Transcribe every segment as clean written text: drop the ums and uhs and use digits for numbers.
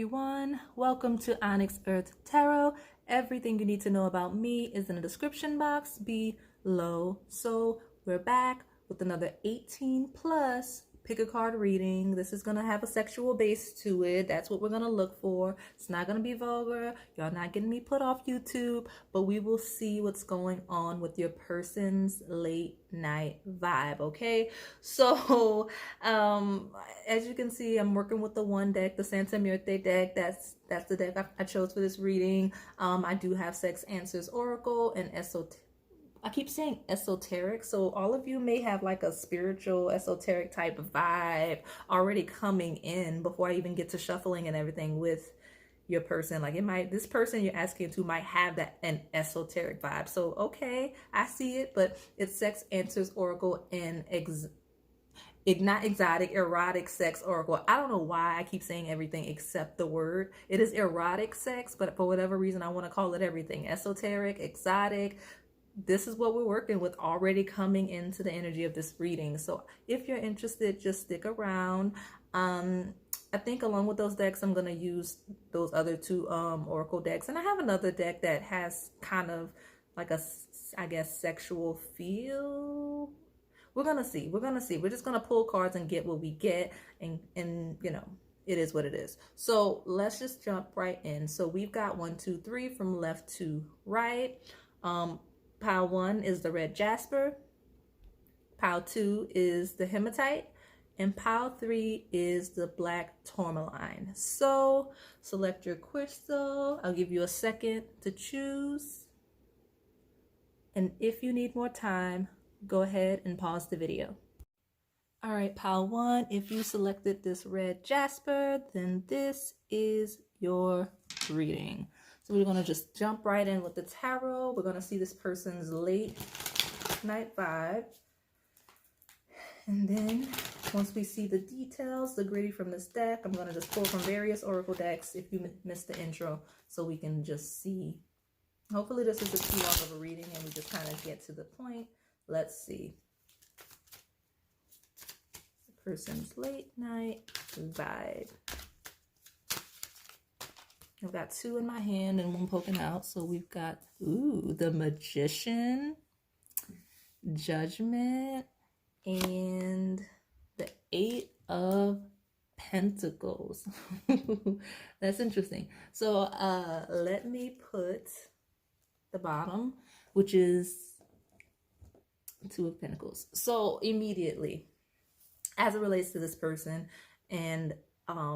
everyone. Welcome to OnyxEarth Tarot. Everything you need to know about me is in the description box below. So we're back with another 18 plus pick a card reading. This is going to have a sexual base to it. That's what we're going to look for. It's not going to be vulgar. Y'all not getting me put off YouTube, but we will see what's going on with your person's late night vibe. Okay, so as you can see, I'm working with the one deck, the Santa Muerte deck. That's the deck I chose for this reading. I do have Sex Answers Oracle and Esoteric. I keep saying esoteric, so all of you may have like a spiritual esoteric type of vibe already coming in before I even get to shuffling and everything with your person. Like this person you're asking to might have an esoteric vibe. So okay, I see it, but it's Sex Answers Oracle and not exotic, erotic sex oracle. I don't know why I keep saying everything except the word. It is erotic sex, but for whatever reason I want to call it everything. Esoteric, exotic. This is what we're working with already coming into the energy of this reading. So if you're interested, just stick around. I think along with those decks, I'm going to use those other two oracle decks. And I have another deck that has kind of like a, I guess, sexual feel. We're going to see. We're going to see. We're just going to pull cards and get what we get. And you know, it is what it is. So let's just jump right in. So we've got 1, 2, 3 from left to right. Pile 1 is the red Jasper. Pile 2 is the Hematite. And pile 3 is the black Tourmaline. So select your crystal. I'll give you a second to choose. And if you need more time, go ahead and pause the video. All right, pile 1, if you selected this red Jasper, then this is your reading. So we're going to just jump right in with the tarot. We're going to see this person's late night vibe. And then once we see the details, the gritty from this deck, I'm going to just pull from various oracle decks if you missed the intro so we can just see. Hopefully this isn't too long of a reading and we just kind of get to the point. Let's see. The person's late night vibe. I've got 2 in my hand and 1 poking out. So we've got, the Magician, Judgment, and the 8 of Pentacles. That's interesting. So let me put the bottom, which is 2 of Pentacles. So immediately, as it relates to this person and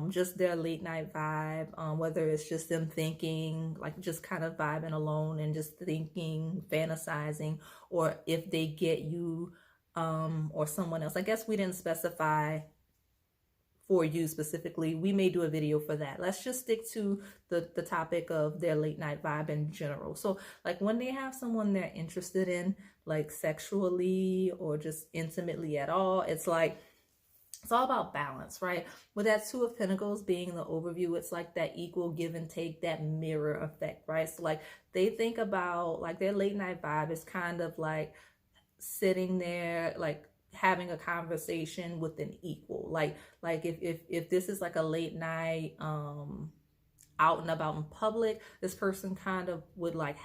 just their late night vibe, whether it's just them thinking, like just kind of vibing alone and just thinking, fantasizing, or if they get you or someone else. I guess we didn't specify for you specifically. We may do a video for that. Let's just stick to the topic of their late night vibe in general. So like when they have someone they're interested in, like sexually or just intimately at all, it's like, it's all about balance, right? With that 2 of Pentacles being the overview, it's like that equal give and take, that mirror effect, right? So like they think about like their late night vibe is kind of like sitting there, like having a conversation with an equal. Like if this is like a late night out and about in public, this person kind of would like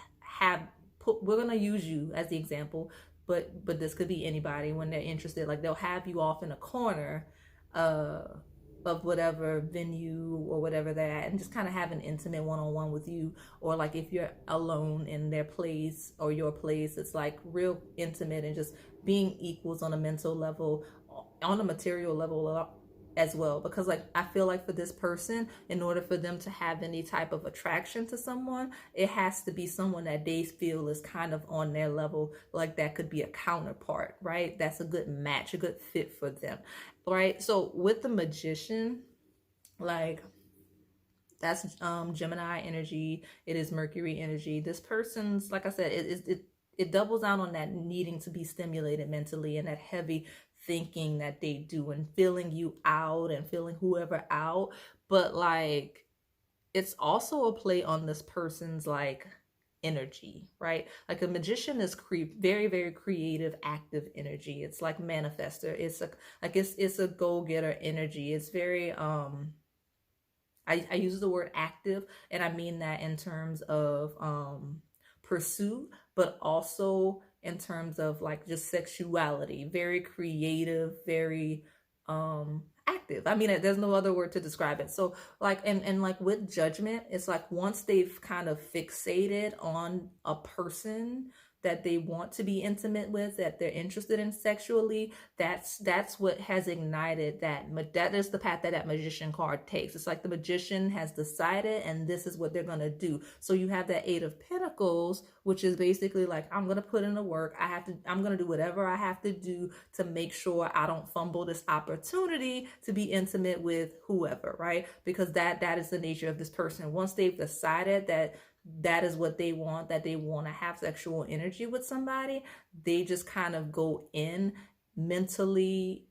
we're gonna use you as the example, but this could be anybody when they're interested. Like they'll have you off in a corner of whatever venue or whatever they're at and just kind of have an intimate one-on-one with you. Or like if you're alone in their place or your place, it's like real intimate and just being equals on a mental level, on a material level as well. Because like I feel like for this person, in order for them to have any type of attraction to someone, it has to be someone that they feel is kind of on their level. Like that could be a counterpart, right? That's a good match, a good fit for them, right? So with the Magician, like that's Gemini energy, it is Mercury energy. This person's, like I said, it doubles down on that needing to be stimulated mentally and that heavy thinking that they do and feeling you out and feeling whoever out. But like it's also a play on this person's like energy, right? Like a Magician is very, very creative, active energy. It's like manifester. It's a go-getter energy. It's very I use the word active, and I mean that in terms of pursuit, but also in terms of like just sexuality, very creative, very active. I mean, there's no other word to describe it. So like, and like with judgment, it's like once they've kind of fixated on a person that they want to be intimate with, that they're interested in sexually, that's what has ignited that. That is the path that that magician card takes. It's like the magician has decided, and this is what they're gonna do. So you have that Eight of Pentacles, which is basically like, I'm gonna put in the work. I'm gonna do whatever I have to do to make sure I don't fumble this opportunity to be intimate with whoever, right? Because that is the nature of this person. Once they've decided that is what they want, that they want to have sexual energy with somebody, they just kind of go in mentally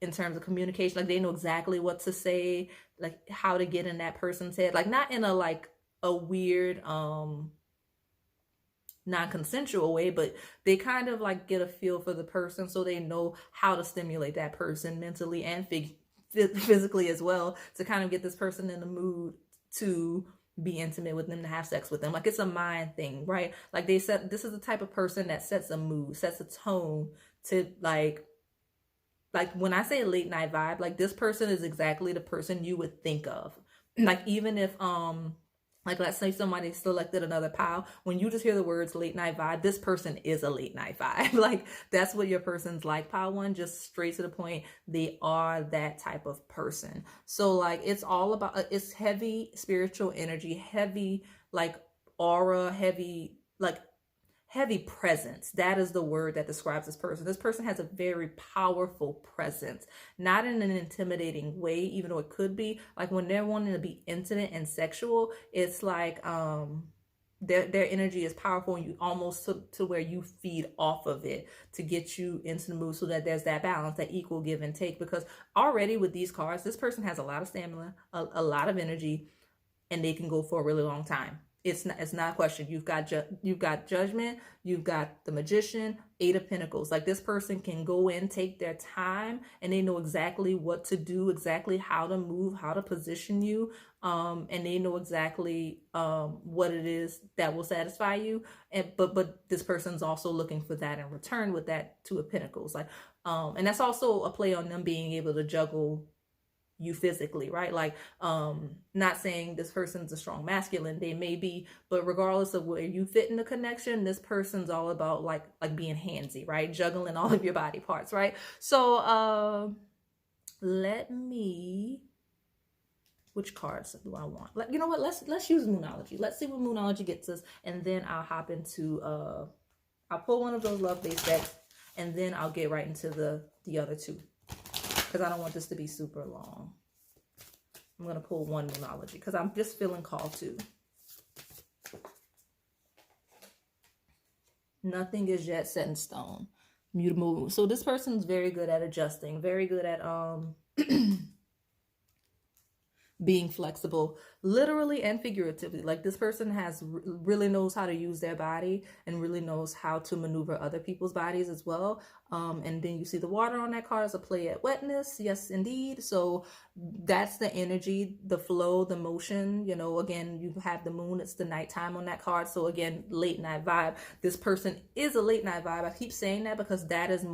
in terms of communication. Like they know exactly what to say, like how to get in that person's head, like not in a like a weird non-consensual way, but they kind of like get a feel for the person, so they know how to stimulate that person mentally and physically as well, to kind of get this person in the mood to be intimate with them, to have sex with them. Like it's a mind thing, right? Like they said, this is the type of person that sets a mood, sets a tone to like when I say late night vibe, like this person is exactly the person you would think of. Like even if like let's say somebody selected another pile, when you just hear the words late night vibe, this person is a late night vibe. Like that's what your person's like. Pile one, just straight to the point. They are that type of person. So like it's all about, it's heavy spiritual energy, heavy like aura, heavy like heavy presence. That is the word that describes this person. This person has a very powerful presence, not in an intimidating way, even though it could be. Like when they're wanting to be intimate and sexual, it's like their energy is powerful, and you almost to where you feed off of it to get you into the mood, so that there's that balance, that equal give and take. Because already with these cards, this person has a lot of stamina, a lot of energy, and they can go for a really long time. It's not a question. You've got judgment, you've got the magician, Eight of Pentacles. Like this person can go in, take their time, and they know exactly what to do, exactly how to move, how to position you, and they know exactly what it is that will satisfy you. And but this person's also looking for that in return with that Two of Pentacles. Like and that's also a play on them being able to juggle you physically, right? Like not saying this person's a strong masculine, they may be, but regardless of where you fit in the connection, this person's all about like being handsy, right? Juggling all of your body parts, right? So let me, which cards do I want? You know what, let's use Moonology. Let's see what Moonology gets us, and then I'll hop into I'll pull one of those love-based decks, and then I'll get right into the other two, because I don't want this to be super long. I'm going to pull one Moonology because I'm just feeling called to. Nothing is yet set in stone. Mutable. So this person's very good at adjusting, very good at being flexible, literally and figuratively. Like this person has really knows how to use their body and really knows how to maneuver other people's bodies as well. And then you see the water on that card as a play at wetness. Yes, indeed. So that's the energy, the flow, the motion. You know, again, you have the moon. It's the nighttime on that card. So again, late night vibe. This person is a late night vibe. I keep saying that because that is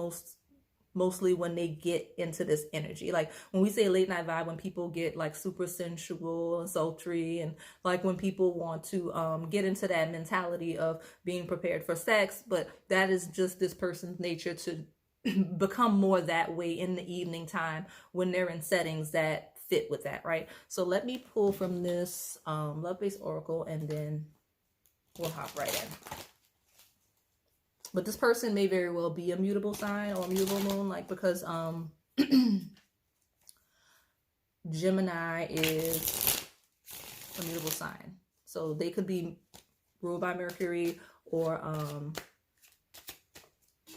mostly when they get into this energy. Like when we say late night vibe, when people get like super sensual and sultry, and like when people want to get into that mentality of being prepared for sex, but that is just this person's nature to become more that way in the evening time when they're in settings that fit with that, right? So let me pull from this love-based oracle, and then we'll hop right in. But this person may very well be a mutable sign or a mutable moon, like because Gemini is a mutable sign. So they could be ruled by Mercury or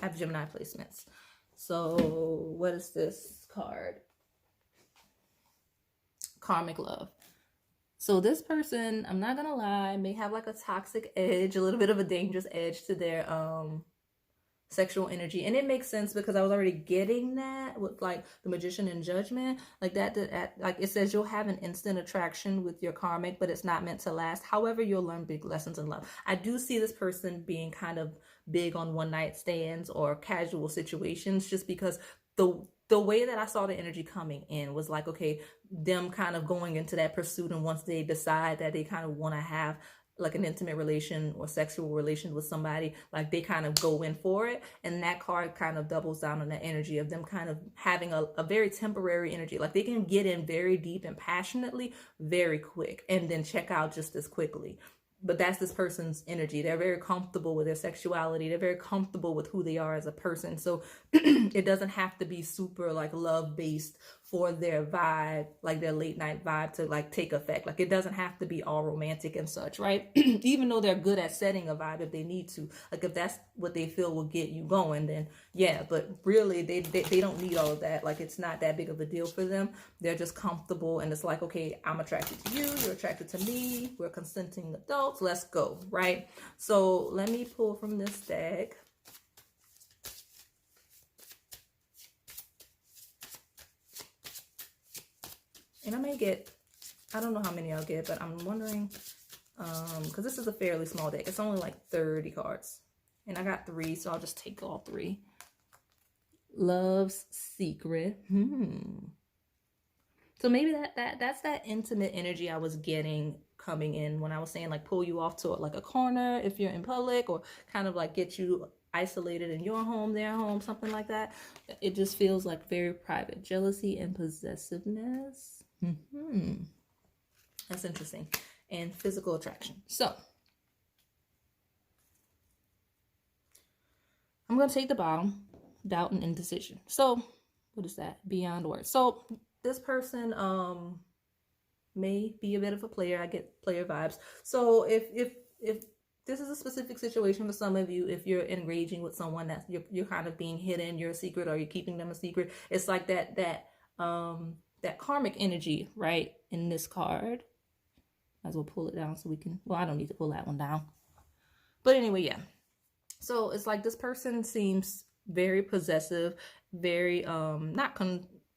have Gemini placements. So what is this card? Karmic love. So this person, I'm not gonna lie, may have like a toxic edge, a little bit of a dangerous edge to their sexual energy. And it makes sense because I was already getting that with like the Magician and Judgment, like that like it says you'll have an instant attraction with your karmic, but it's not meant to last. However, you'll learn big lessons in love. I do see this person being kind of big on one night stands or casual situations, just because the way that I saw the energy coming in was like, okay, them kind of going into that pursuit, and once they decide that they kind of want to have like an intimate relation or sexual relation with somebody, like they kind of go in for it. And that card kind of doubles down on the energy of them kind of having a very temporary energy. Like they can get in very deep and passionately very quick and then check out just as quickly. But that's this person's energy. They're very comfortable with their sexuality. They're very comfortable with who they are as a person. So it doesn't have to be super like love based for their vibe, like their late night vibe to like take effect. Like it doesn't have to be all romantic and such, right? Even though they're good at setting a vibe if they need to. Like if that's what they feel will get you going, then yeah. But really they don't need all of that. Like it's not that big of a deal for them. They're just comfortable, and it's like, okay, I'm attracted to you, you're attracted to me, we're consenting adults, let's go, right? So let me pull from this deck. And I may get, I don't know how many I'll get, but I'm wondering, because this is a fairly small deck. It's only like 30 cards. And I got 3, so I'll just take all 3. Love's Secret. So maybe that's that intimate energy I was getting coming in when I was saying like pull you off to like a corner if you're in public, or kind of like get you isolated in your home, their home, something like that. It just feels like very private. Jealousy and possessiveness. That's interesting. And physical attraction. So I'm going to take the bottom, doubt and indecision. So what is that? Beyond words. So this person may be a bit of a player. I get player vibes. So if this is a specific situation for some of you, if you're engaging with someone that you're kind of being hidden, you're a secret, or you're keeping them a secret, it's like that karmic energy, right? In this card, might as well pull it down so we can. Well, I don't need to pull that one down, but anyway, yeah. So it's like this person seems very possessive, very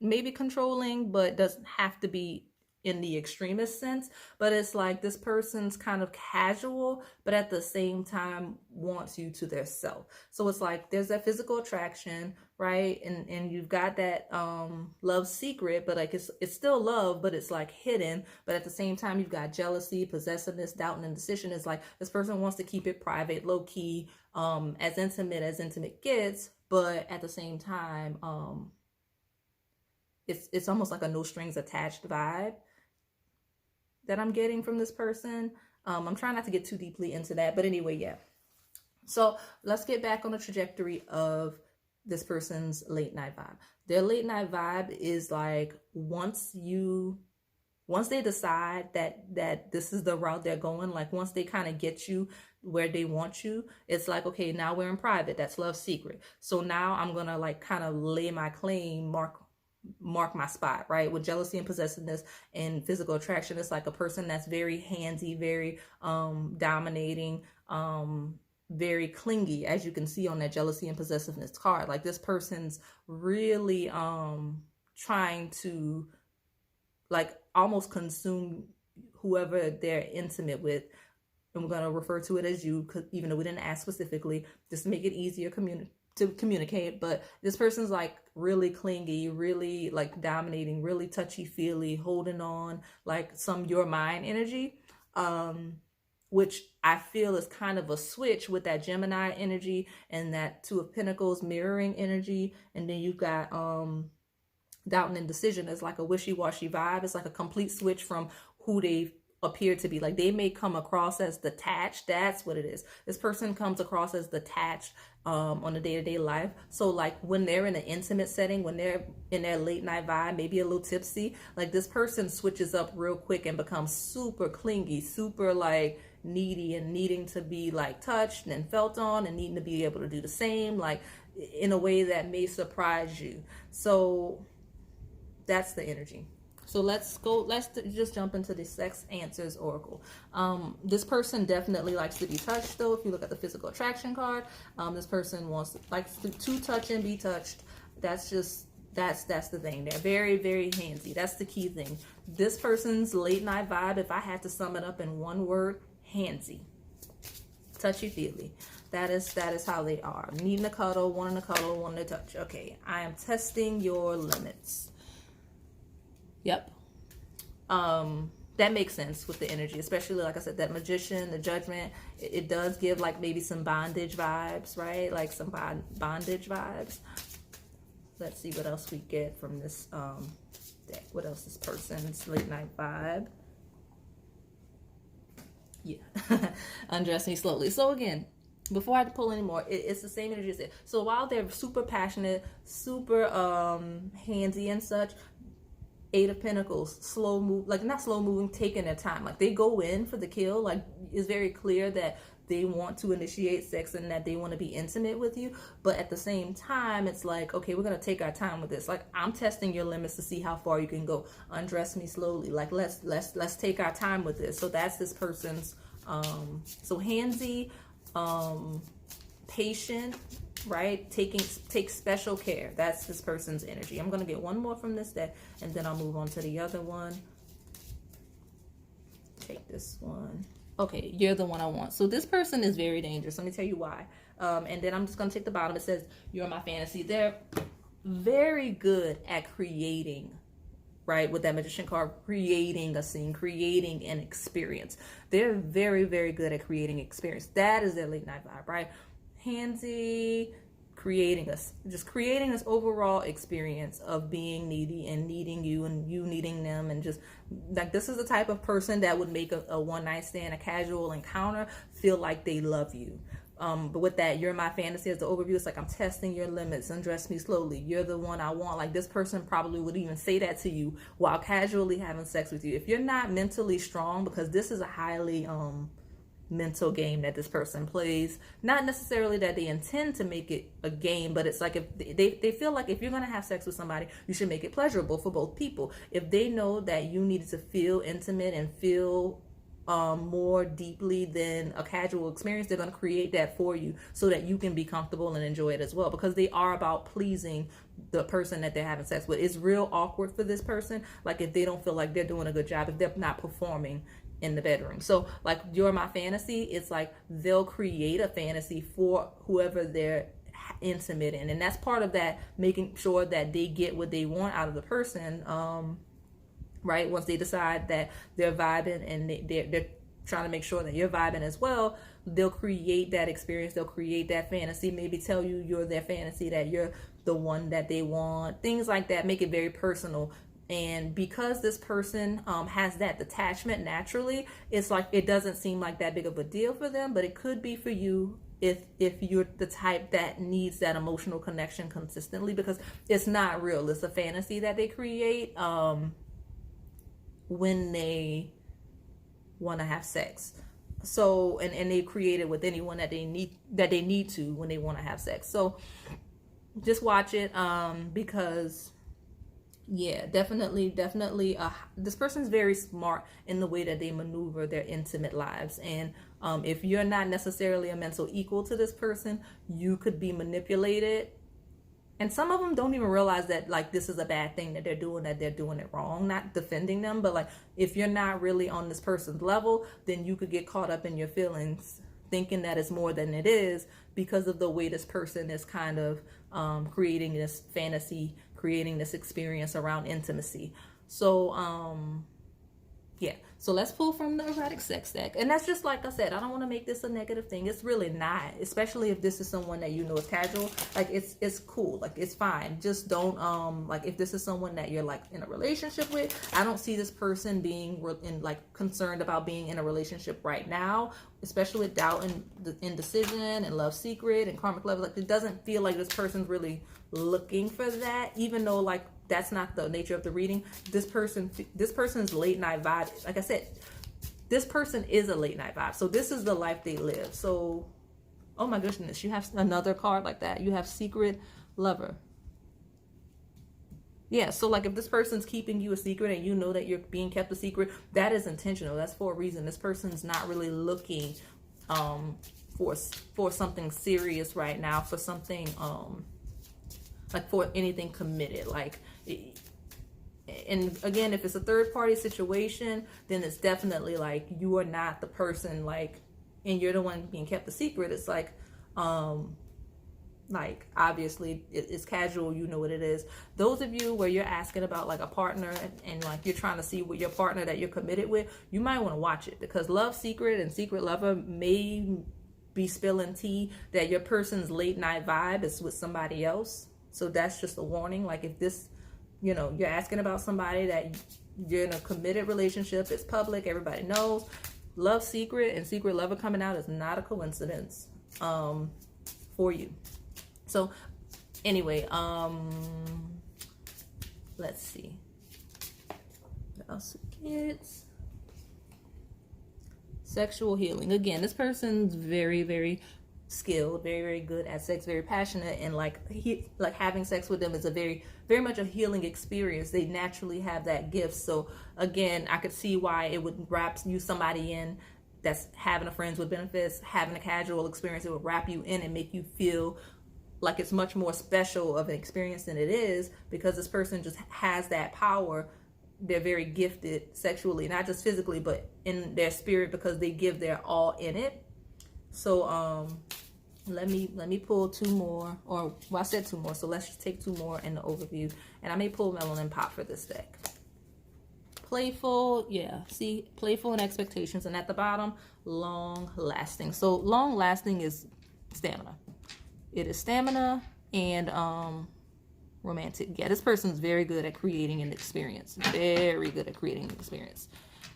maybe controlling, but doesn't have to be in the extremist sense. But it's like this person's kind of casual, but at the same time wants you to their self. So it's like there's that physical attraction, right? And you've got that love secret, but like it's still love, but it's like hidden. But at the same time, you've got jealousy, possessiveness, doubt, and indecision. It's like this person wants to keep it private, low key, as intimate gets, but at the same time, it's almost like a no strings attached vibe that I'm getting from this person. I'm trying not to get too deeply into that, but anyway, yeah. So let's get back on the trajectory of this person's late night vibe. Their late night vibe is like once they decide that this is the route they're going, like once they kind of get you where they want you, it's like, okay, now we're in private. That's love secret. So now I'm gonna like kind of lay my claim, mark my spot, right? With jealousy and possessiveness and physical attraction, it's like a person that's very handsy, very dominating, very clingy, as you can see on that jealousy and possessiveness card. Like this person's really trying to like almost consume whoever they're intimate with. And we're going to refer to it as you, even though we didn't ask specifically, just to make it easier to communicate. But this person's like really clingy, really like dominating, really touchy-feely, holding on, like some your mind energy, which I feel is kind of a switch with that Gemini energy and that Two of Pentacles mirroring energy. And then you've got doubt and indecision is like a wishy-washy vibe. It's like a complete switch from who they appear to be. Like they may come across as detached. That's what it is. This person comes across as detached on a day-to-day life. So like when they're in an intimate setting, when they're in their late night vibe, maybe a little tipsy, like this person switches up real quick and becomes super clingy, super like needy and needing to be like touched and felt on and needing to be able to do the same, like in a way that may surprise you. So that's the energy. So let's just jump into the sex answers oracle. This person definitely likes to be touched, though. If you look at the physical attraction card, this person likes to touch and be touched. That's the thing. They're very, very handsy. That's the key thing. This person's late night vibe, if I had to sum it up in one word, handsy, touchy feely. That is how they are. Needing a cuddle, wanting to touch. Okay, I am testing your limits. Yep. That makes sense with the energy, especially like I said, that magician, the judgment, it does give like maybe some bondage vibes, right? Like some bondage vibes. Let's see what else we get from this deck. What else this person's late night vibe? Yeah. Undress me slowly. So again, before I pull any more, it's the same energy as it. So while they're super passionate, super handsy and such, Eight of Pentacles, slow move, like not slow moving, taking their time. Like they go in for the kill. Like it's very clear that they want to initiate sex and that they want to be intimate with you. But at the same time, it's like, okay, we're going to take our time with this. Like I'm testing your limits to see how far you can go. Undress me slowly. Like let's take our time with this. So that's this person's, so handsy, patient, right? Take special care. That's this person's energy. I'm going to get one more from this deck and then I'll move on to the other one. Take this one. Okay, you're the one I want. So this person is very dangerous. Let me tell you why. And then I'm just going to take the bottom. It says, you're my fantasy. They're very good at creating, right? With that magician card, creating a scene, creating an experience. They're very, very good at creating experience. That is their late night vibe, right? Handsy, creating this overall experience of being needy and needing you and you needing them, and just like this is the type of person that would make a one night stand, a casual encounter, feel like they love you. But with that, you're my fantasy as the overview, it's like I'm testing your limits. Undress me slowly. You're the one I want. Like this person probably would even say that to you while casually having sex with you. If you're not mentally strong, because this is a highly mental game that this person plays, not necessarily that they intend to make it a game, but it's like if they feel like if you're going to have sex with somebody, you should make it pleasurable for both people. If they know that you needed to feel intimate and feel more deeply than a casual experience, they're going to create that for you so that you can be comfortable and enjoy it as well, because they are about pleasing the person that they're having sex with. It's real awkward for this person, like if they don't feel like they're doing a good job, if they're not performing in the bedroom. So like you're my fantasy, it's like they'll create a fantasy for whoever they're intimate in, and that's part of that, making sure that they get what they want out of the person, right? Once they decide that they're vibing and they're trying to make sure that you're vibing as well, they'll create that experience, they'll create that fantasy, maybe tell you you're their fantasy, that you're the one that they want, things like that, make it very personal. And because this person has that detachment naturally, it's like it doesn't seem like that big of a deal for them, but it could be for you if you're the type that needs that emotional connection consistently, because it's not real. It's a fantasy that they create when they want to have sex. So and they create it with anyone that they need to when they want to have sex. So just watch it because yeah, definitely this person's very smart in the way that they maneuver their intimate lives. And if you're not necessarily a mental equal to this person, you could be manipulated. And some of them don't even realize that like this is a bad thing that they're doing it wrong. Not defending them, but like if you're not really on this person's level, then you could get caught up in your feelings thinking that it's more than it is, because of the way this person is kind of creating this fantasy, creating this experience around intimacy. So yeah, so let's pull from the erotic sex deck. And that's just like I said, I don't want to make this a negative thing. It's really not, especially if this is someone that you know is casual. Like it's cool, like it's fine. Just don't like if this is someone that you're like in a relationship with, I don't see this person being concerned about being in a relationship right now, especially with doubt and indecision and love secret and karmic love. Like it doesn't feel like this person's really looking for that, even though like that's not the nature of the reading. This person's late night vibe, like I said, this person is a late night vibe. So this is the life they live. So, oh my goodness, you have another card like that. You have secret lover. Yeah, so like if this person's keeping you a secret and you know that you're being kept a secret, that is intentional. That's for a reason. This person's not really looking um for something serious right now, for something like for anything committed. Like, and again, if it's a third party situation, then it's definitely like you are not the person, like, and you're the one being kept a secret. It's like obviously it's casual, you know what it is. Those of you where you're asking about like a partner, and like you're trying to see what your partner that you're committed with, you might want to watch it, because love secret and secret lover may be spilling tea that your person's late night vibe is with somebody else. So that's just a warning. Like if this, you know, you're asking about somebody that you're in a committed relationship, it's public, everybody knows, love secret and secret lover coming out is not a coincidence for you. So anyway, let's see what else it gets. Sexual healing. Again, this person's very, very skilled, very, very good at sex, very passionate, and like having sex with them is a very, very much a healing experience. They naturally have that gift. So again, I could see why it would wrap you somebody in that's having a friends with benefits, having a casual experience. It would wrap you in and make you feel like it's much more special of an experience than it is, because this person just has that power. They're very gifted sexually, not just physically, but in their spirit, because they give their all in it. So let me pull two more, or well, I said two more, so let's just take two more in the overview, and I may pull Melanin Pop for this deck. Playful, yeah, see, playful and expectations, and at the bottom, long lasting. So long lasting is stamina. It is stamina and romantic. Yeah, this person's very good at creating an experience. Very good at creating an experience.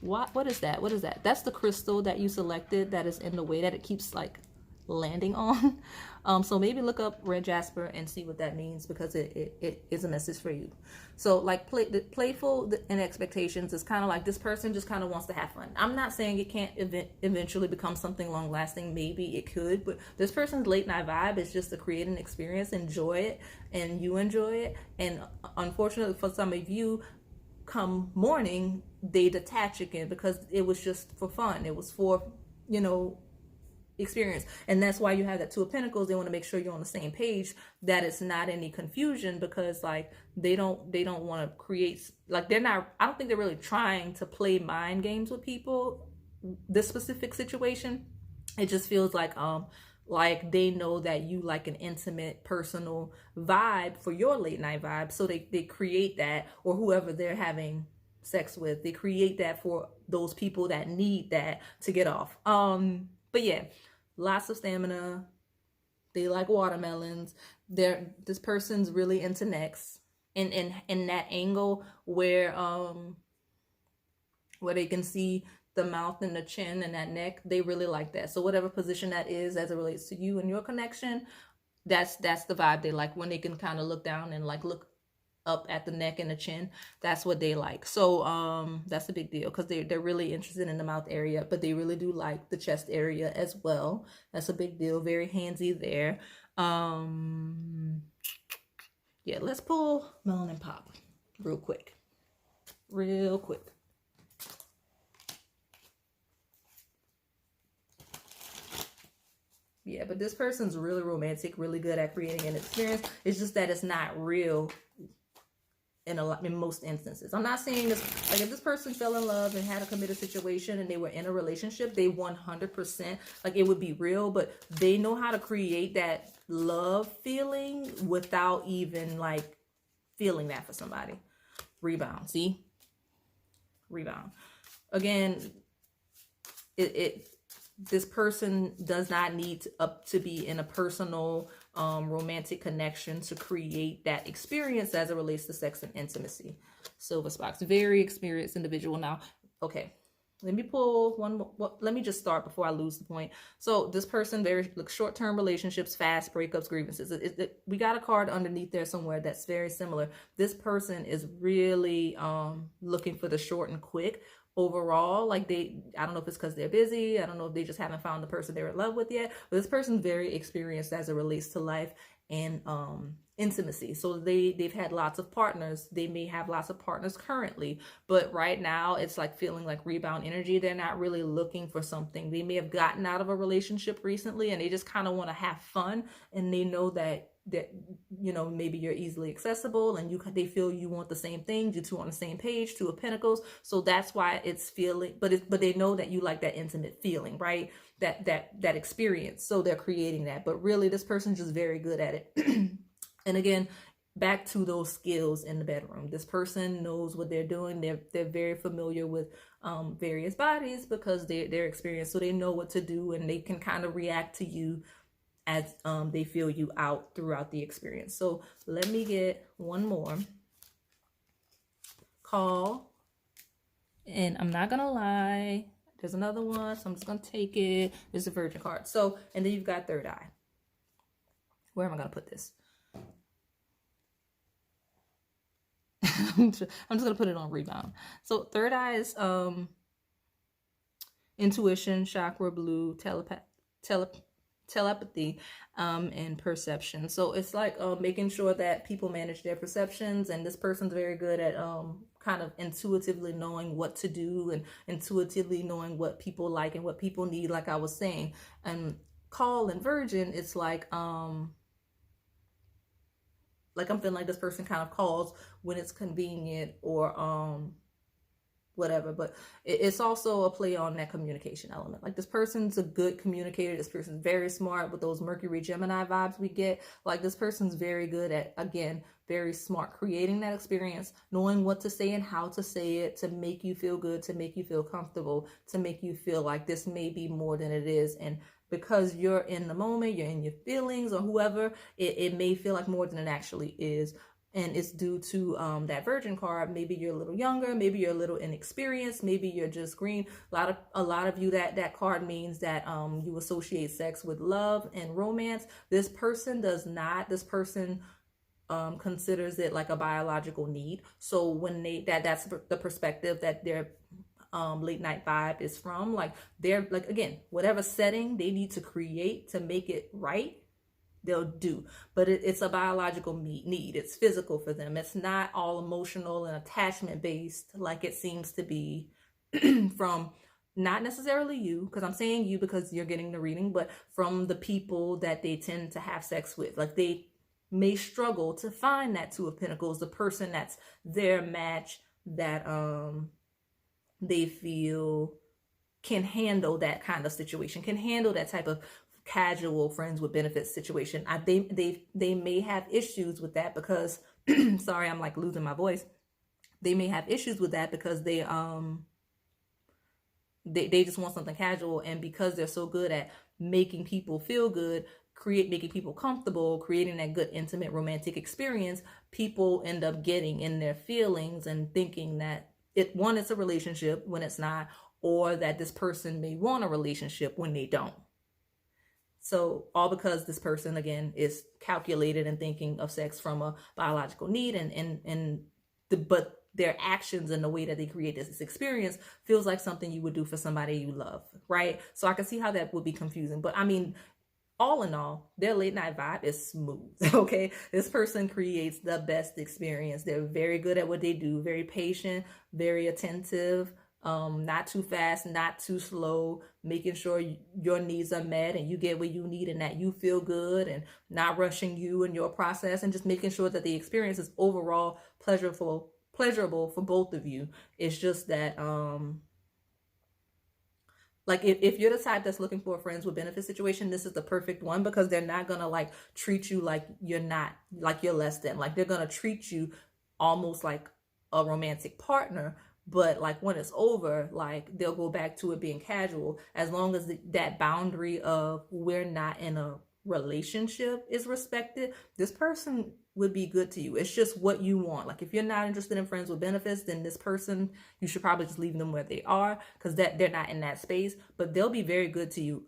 What is that? What is that? That's the crystal that you selected that is in the way that it keeps like landing on. So maybe look up red jasper and see what that means, because it is a message for you. So like playful and expectations is kind of like this person just kind of wants to have fun. I'm not saying it can't eventually become something long lasting. Maybe it could, but this person's late night vibe is just to create an experience, enjoy it, and you enjoy it. And unfortunately for some of you, come morning they detach again, because it was just for fun. It was for, you know, experience. And that's why you have that Two of Pentacles. They want to make sure you're on the same page, that it's not any confusion, because like they don't want to create, like they're not, I don't think they're really trying to play mind games with people, this specific situation. It just feels like they know that you like an intimate, personal vibe for your late night vibe, so they create that, or whoever they're having sex with, they create that for those people that need that to get off. But yeah, lots of stamina. They like watermelons. This person's really into necks, in that angle where they can see the mouth and the chin and that neck. They really like that. So whatever position that is as it relates to you and your connection, that's the vibe they like, when they can kind of look down and like look up at the neck and the chin. That's what they like. So that's a big deal, because they're really interested in the mouth area, but they really do like the chest area as well. That's a big deal. Very handsy there. Yeah, let's pull Melanin Pop real quick. Yeah, but this person's really romantic, really good at creating an experience. It's just that it's not real in most instances. I'm not saying this, like if this person fell in love and had a committed situation and they were in a relationship, they 100%, like it would be real, but they know how to create that love feeling without even like feeling that for somebody. Rebound, see? Rebound. Again, this person does not need to be in a personal romantic connection to create that experience as it relates to sex and intimacy. Silver Sparks, very experienced individual. Now, okay, let me pull one more. Well, let me just start before I lose the point. So this person, very short-term relationships, fast breakups, grievances. We got a card underneath there somewhere that's very similar. This person is really looking for the short and quick. Overall, like I don't know if it's because they're busy, I don't know if they just haven't found the person they're in love with yet, but this person's very experienced as it relates to life, and intimacy. So they've had lots of partners. They may have lots of partners currently, but right now it's like feeling like rebound energy. They're not really looking for something. They may have gotten out of a relationship recently and they just kind of want to have fun, and they know that maybe you're easily accessible, and they feel you want the same thing. You two on the same page, two of pentacles. So that's why it's feeling, but they know that you like that intimate feeling, right? That experience. So they're creating that, but really this person's just very good at it. And again, back to those skills in the bedroom. This person knows what they're doing. They're very familiar with various bodies because they're experienced. So they know what to do, and they can kind of react to you as they feel you out throughout the experience. So let me get one more call. And I'm not gonna lie, there's another one, so I'm just gonna take it. There's a Virgin card. So, and then you've got Third Eye. Where am I gonna put this? I'm just gonna put it on rebound. So Third Eye is intuition, chakra blue, telepathy, and perception. So it's like making sure that people manage their perceptions, and this person's very good at kind of intuitively knowing what to do and intuitively knowing what people like and what people need, like I was saying. And call and Virgin, it's like I'm feeling like this person kind of calls when it's convenient or whatever, but it's also a play on that communication element. Like this person's a good communicator. This person's very smart with those Mercury Gemini vibes we get. Like this person's very good at, again, very smart, creating that experience, knowing what to say and how to say it to make you feel good, to make you feel comfortable, to make you feel like this may be more than it is. And because you're in the moment, you're in your feelings, or whoever, it may feel like more than it actually is. And it's due to that Virgin card. Maybe you're a little younger, maybe you're a little inexperienced, maybe you're just green. A lot of you, that card means that you associate sex with love and romance. This person does not. This person considers it like a biological need. So when that's the perspective that their late night vibe is from. Like they're like, again, whatever setting they need to create to make it right, they'll do. But it's a biological need. It's physical for them. It's not all emotional and attachment based like it seems to be from, not necessarily you, because I'm saying you because you're getting the reading, but from the people that they tend to have sex with. Like they may struggle to find that Two of Pentacles, the person that's their match, that they feel can handle that kind of situation, can handle that type of casual friends with benefits situation. They may have issues with that because sorry, I'm like losing my voice. They may have issues with that because they just want something casual, and because they're so good at making people feel good, making people comfortable, creating that good intimate romantic experience, people end up getting in their feelings and thinking that it's a relationship when it's not, or that this person may want a relationship when they don't. So all because this person, again, is calculated and thinking of sex from a biological need, but their actions and the way that they create this experience feels like something you would do for somebody you love, right? So I can see how that would be confusing. But I mean, all in all, their late night vibe is smooth, okay? This person creates the best experience. They're very good at what they do, very patient, very attentive, not too fast, not too slow, making sure your needs are met and you get what you need and that you feel good, and not rushing you in your process, and just making sure that the experience is overall pleasurable for both of you. It's just that like if you're the type that's looking for a friends with benefits situation, this is the perfect one, because they're not gonna like treat you like you're not, like you're less than. Like they're gonna treat you almost like a romantic partner, but like when it's over, like they'll go back to it being casual, as long as that boundary of we're not in a relationship is respected. This person would be good to you. It's just what you want. Like if you're not interested in friends with benefits, then this person, you should probably just leave them where they are, because they're not in that space. But they'll be very good to you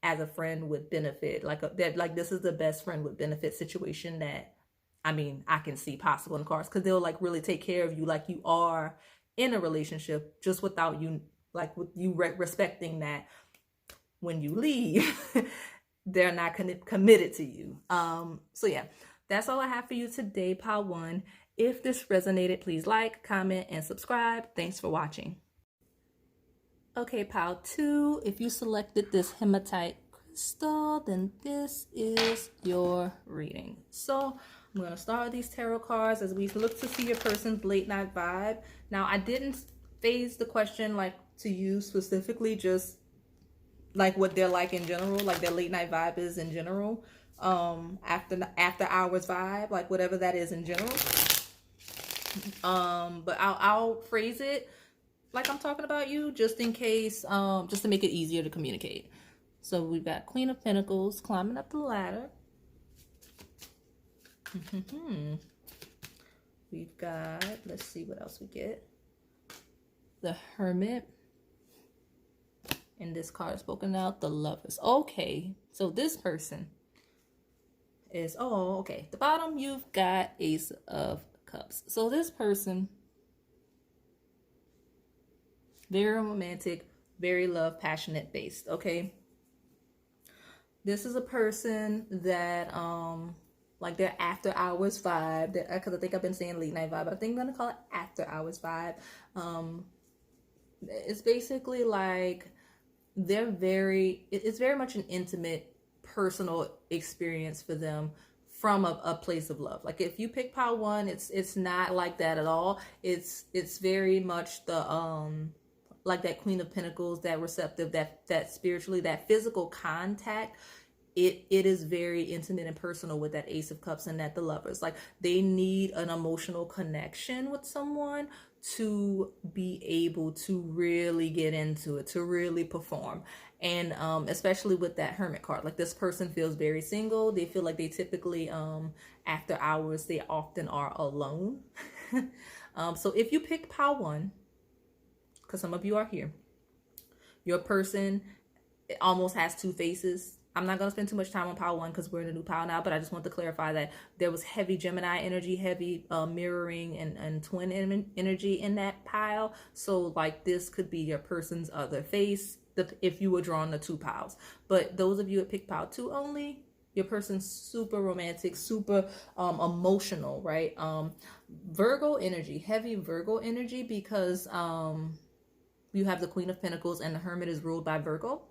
as a friend with benefit. Like this is the best friend with benefit situation that I can see possible in the cards, because they'll like really take care of you like you are in a relationship, just without you, like with you respecting that when you leave they're not committed to you. So yeah, that's all I have for you today, pile 1. If this resonated, please like, comment, and subscribe. Thanks for watching. Okay, pile 2, if you selected this hematite crystal, then this is your reading. So I'm going to start with these tarot cards as we look to see your person's late night vibe. Now, I didn't phase the question like to you specifically, just like what they're like in general, like their late night vibe is in general. After hours vibe, like whatever that is in general. But I'll phrase it like I'm talking about you, just in case, just to make it easier to communicate. So we've got Queen of Pentacles climbing up the ladder. We've got, let's see what else we get. The Hermit. And this card is spoken out, the Lovers. Okay, so this person is, oh, okay. At the bottom, you've got Ace of Cups. So this person, very romantic, very love, passionate based, okay? This is a person that, like their after hours vibe, because I think I've been saying late night vibe, but I think I'm going to call it after hours vibe. It's basically like, it's very much an intimate, personal experience for them from a place of love. Like if you pick pile 1, it's not like that at all. It's very much the like that Queen of Pentacles, that receptive, that spiritually, that physical contact. It is very intimate and personal with that Ace of Cups and that the Lovers. Like they need an emotional connection with someone to be able to really get into it, to really perform. And especially with that Hermit card, like this person feels very single. They feel like they typically after hours, they often are alone. So if you pick pile 1, because some of you are here, your person almost has 2 faces. I'm not going to spend too much time on pile 1 because we're in a new pile now, but I just want to clarify that there was heavy Gemini energy, heavy mirroring and twin energy in that pile. So like this could be your person's other face if you were drawing the 2 piles. But those of you that pick pile 2 only, your person's super romantic, super emotional, right? Virgo energy, heavy Virgo energy, because you have the Queen of Pentacles and the Hermit is ruled by Virgo.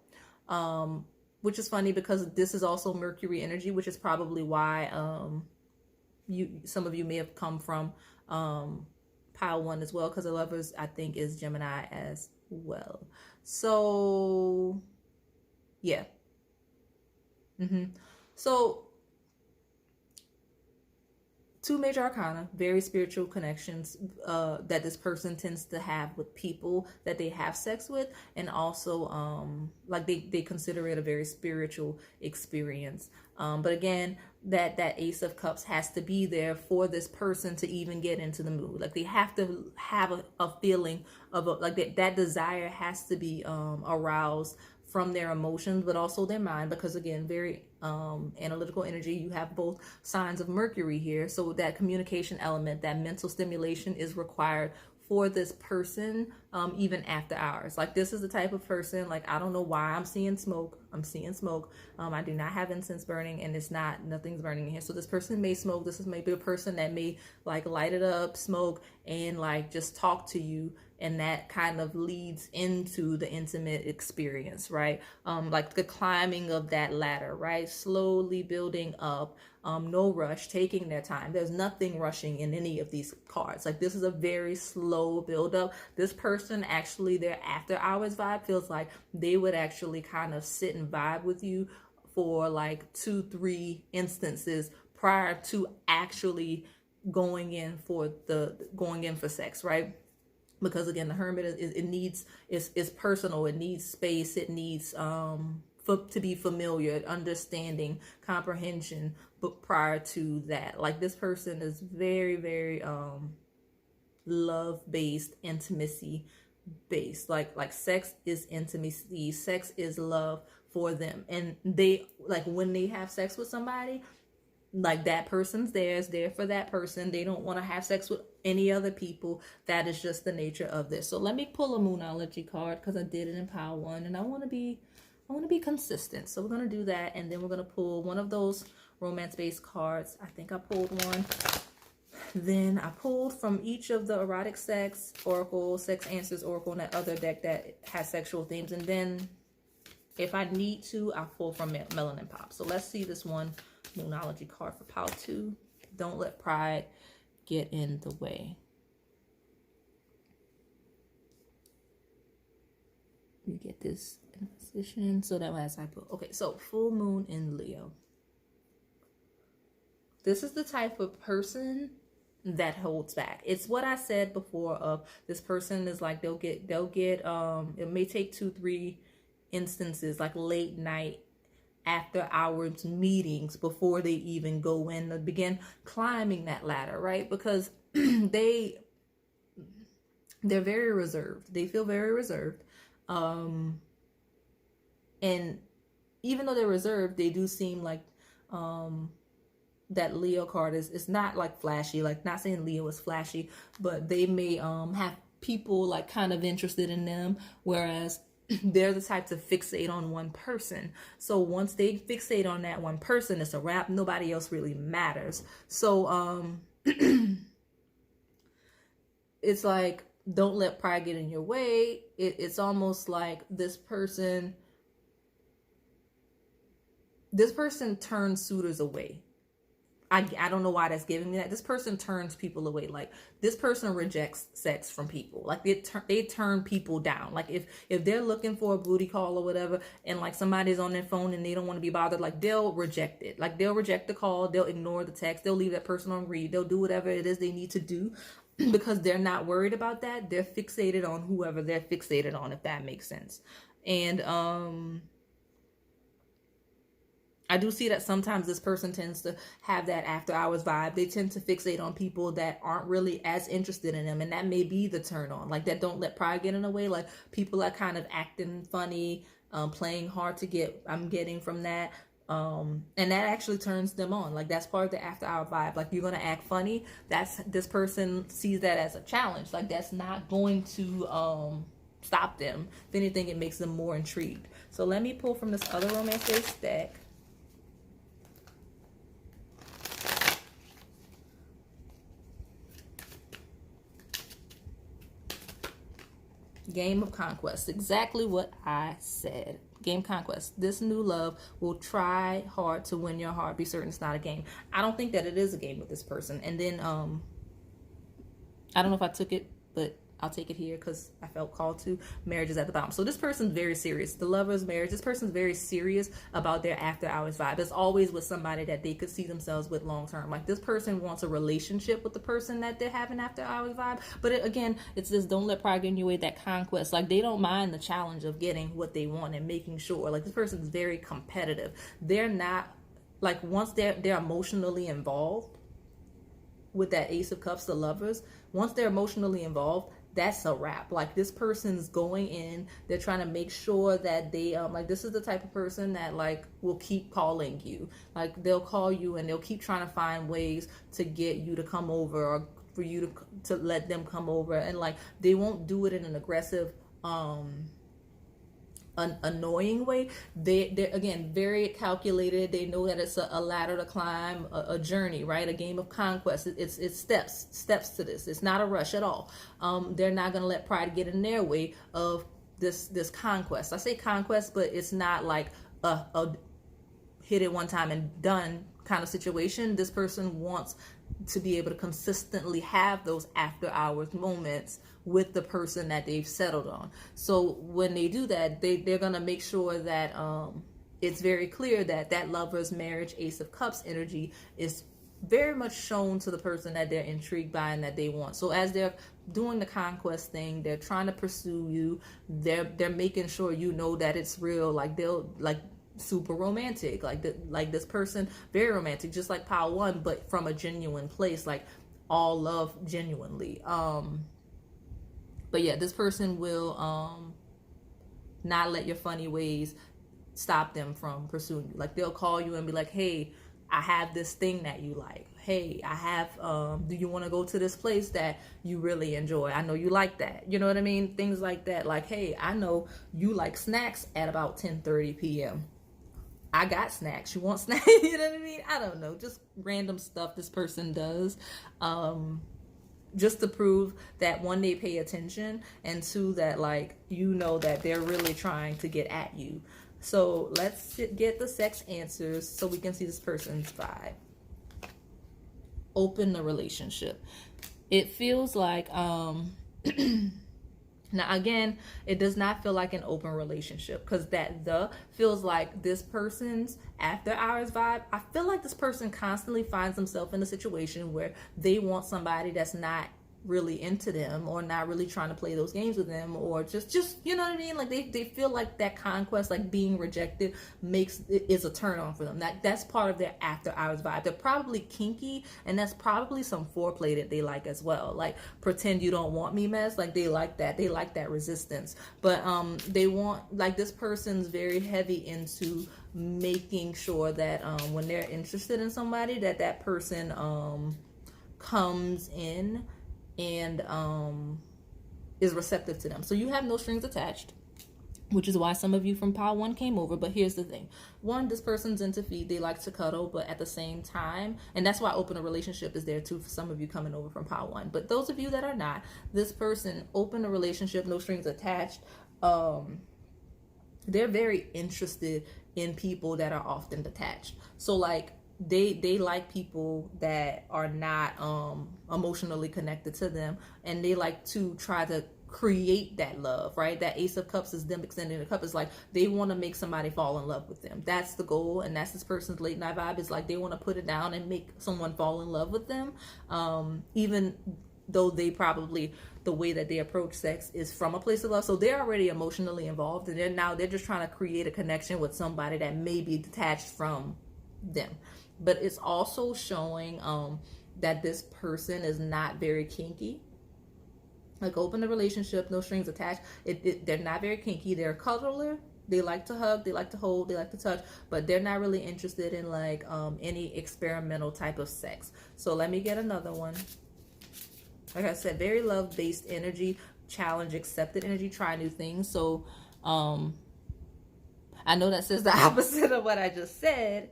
Which is funny because this is also Mercury energy, which is probably why some of you may have come from pile 1 as well, because the Lovers, I think, is Gemini as well. So yeah. So 2 major arcana, very spiritual connections that this person tends to have with people that they have sex with, and also like they consider it a very spiritual experience. But again, that Ace of Cups has to be there for this person to even get into the mood. Like they have to have a feeling of like that desire has to be aroused from their emotions, but also their mind, because again, very analytical energy. You have both signs of Mercury here, so that communication element, that mental stimulation is required for this person, even after hours. Like this is the type of person, like I don't know why I'm seeing smoke. I do not have incense burning, and nothing's burning in here. So this person may smoke. This is maybe a person that may like light it up, smoke, and like just talk to you, and that kind of leads into the intimate experience, right? Like the climbing of that ladder, right? Slowly building up, no rush, taking their time. There's nothing rushing in any of these cards. Like this is a very slow build up. This person actually, their after hours vibe feels like they would actually kind of sit and vibe with you for like 2-3 instances prior to actually going in for sex, right? Because again, the Hermit is personal. It needs space. It needs to be familiar, understanding, comprehension. But prior to that, like this person is very, very love-based, intimacy-based. Like sex is intimacy. Sex is love for them, and they like when they have sex with somebody, like that person's there for that person. They don't want to have sex with any other people. That is just the nature of this. So let me pull a Moonology card because I did it in pile 1, and I want to be I want to be consistent. So we're going to do that. And then we're going to pull one of those romance-based cards. I think I pulled one. Then I pulled from each of the erotic sex oracle, sex answers oracle, and that other deck that has sexual themes. And then if I need to, I'll pull from Melanin Pop. So let's see this one Moonology card for Pile 2. Don't let pride get in the way. You get this in position so that as I put, okay, so full moon in Leo. This is the type of person that holds back. It's what I said before of this person is like, they'll get, it may take 2-3 instances, like late night after hours meetings before they even go in to begin climbing that ladder, right? Because they're very reserved. They feel very reserved. And even though they're reserved, they do seem like that Leo card is not like flashy, like not saying Leo is flashy, but they may have people like kind of interested in them, whereas they're the type to fixate on one person. So once they fixate on that one person, it's a wrap. Nobody else really matters. So it's like, don't let pride get in your way. It's almost like this person turns suitors away. I don't know why that's giving me that. This person turns people away. Like this person rejects sex from people. Like they turn people down. Like if they're looking for a booty call or whatever, and like somebody's on their phone and they don't want to be bothered, like they'll reject it. Like they'll reject the call. They'll ignore the text. They'll leave that person on read. They'll do whatever it is they need to do because they're not worried about that. They're fixated on whoever they're fixated on, if that makes sense. And I do see that sometimes this person tends to have that after hours vibe. They tend to fixate on people that aren't really as interested in them. And that may be the turn on. Like that don't let pride get in the way. Like people are kind of acting funny, playing hard to get. I'm getting from that. And that actually turns them on. Like that's part of the after hour vibe. Like you're going to act funny. This person sees that as a challenge. Like that's not going to stop them. If anything, it makes them more intrigued. So let me pull from this other romance-based deck. Game of Conquest. Exactly what I said. Game Conquest. This new love will try hard to win your heart. Be certain it's not a game. I don't think that it is a game with this person. And then I don't know if I took it, but I'll take it here because I felt called to. Marriage is at the bottom. So this person's very serious. The lover's marriage. This person's very serious about their after hours vibe. It's always with somebody that they could see themselves with long term. Like this person wants a relationship with the person that they're having after hours vibe. But again, it's this don't let pride get in your way, that conquest. Like they don't mind the challenge of getting what they want and making sure. Like this person's very competitive. They're not like once they're emotionally involved with that Ace of Cups, the lovers. Once they're emotionally involved, that's a wrap. Like this person's going in, they're trying to make sure that they like this is the type of person that like will keep calling you. Like they'll call you and they'll keep trying to find ways to get you to come over or for you to let them come over, and like they won't do it in an aggressive annoying way. They're again very calculated. They know that it's a ladder to climb, a journey, right? A game of conquest. It's steps to this. It's not a rush at all. They're not gonna let pride get in their way of this conquest. I say conquest, but it's not like a hit it one time and done kind of situation. This person wants to be able to consistently have those after hours moments with the person that they've settled on. So when they do that, they're going to make sure that it's very clear that that lover's marriage Ace of Cups energy is very much shown to the person that they're intrigued by and that they want. So as they're doing the conquest thing, they're trying to pursue you. They're making sure you know that it's real. Like they'll like super romantic, like this person very romantic, just like Pile 1, but from a genuine place, like all love genuinely. But yeah, this person will not let your funny ways stop them from pursuing you. Like they'll call you and be like, hey, I have this thing that you like. hey, I have, do you want to go to this place that you really enjoy? I know you like that. You know what I mean? Things like that. Like, hey, I know you like snacks at about 10:30 p.m. I got snacks. You want snacks? You know what I mean? I don't know. Just random stuff this person does. Just to prove that, one, they pay attention, and two, that like, you know that they're really trying to get at you. So let's get the sex answers so we can see this person's vibe. Open the relationship. It feels like now again, it does not feel like an open relationship, because that the feels like this person's after hours vibe. I feel like this person constantly finds themselves in a situation where they want somebody that's not really into them, or not really trying to play those games with them, or just you know what I mean, like they feel like that conquest, like being rejected, is a turn on for them. That's part of their after hours vibe. They're probably kinky, and that's probably some foreplay that they like as well, like pretend you don't want me mess. Like they like that resistance. But they want, like, this person's very heavy into making sure that when they're interested in somebody, that person comes in and is receptive to them. So you have no strings attached, which is why some of you from pile 1 came over. But here's the thing. 1, this person's into feed. They like to cuddle, but at the same time, and that's why open a relationship is there too for some of you coming over from pile 1. But those of you that are not, this person, open a relationship, no strings attached. They're very interested in people that are often detached. So like, they like people that are not emotionally connected to them, and they like to try to create that love, right? That Ace of Cups is them extending the cup. Is like, they want to make somebody fall in love with them. That's the goal, and that's this person's late night vibe. Is like, they want to put it down and make someone fall in love with them, even though they probably, the way that they approach sex is from a place of love. So they're already emotionally involved, and they're just trying to create a connection with somebody that may be detached from them. But it's also showing that this person is not very kinky. Like, open the relationship, no strings attached. They're not very kinky. They're a cuddler. They like to hug, they like to hold, they like to touch, but they're not really interested in like any experimental type of sex. So let me get another one. Like I said, very love-based energy, challenge, accepted energy, try new things. So I know that says the opposite of what I just said.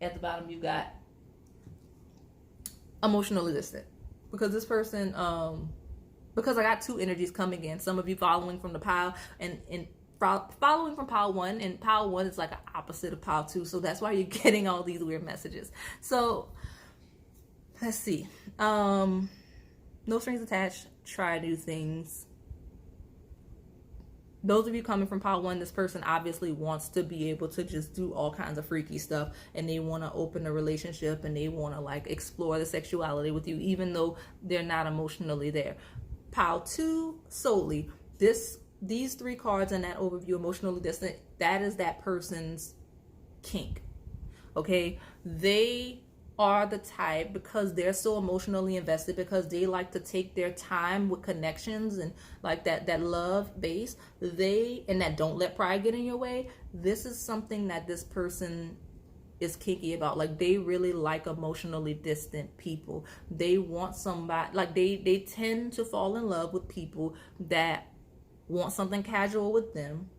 At the bottom, you got emotionally distant, because this person, because I got 2 energies coming in. Some of you following from the pile, and following from pile 1, and pile 1 is like an opposite of pile 2. So that's why you're getting all these weird messages. So let's see. No strings attached, try new things. Those of you coming from pile 1, this person obviously wants to be able to just do all kinds of freaky stuff, and they want to open a relationship, and they want to like explore the sexuality with you, even though they're not emotionally there. Pile 2 solely, these 3 cards in that overview, emotionally distant, that is that person's kink. Okay, they are the type, because they're so emotionally invested, because they like to take their time with connections and like that love base, and that don't let pride get in your way. This is something that this person is kinky about. Like, they really like emotionally distant people. They want somebody, like they tend to fall in love with people that want something casual with them,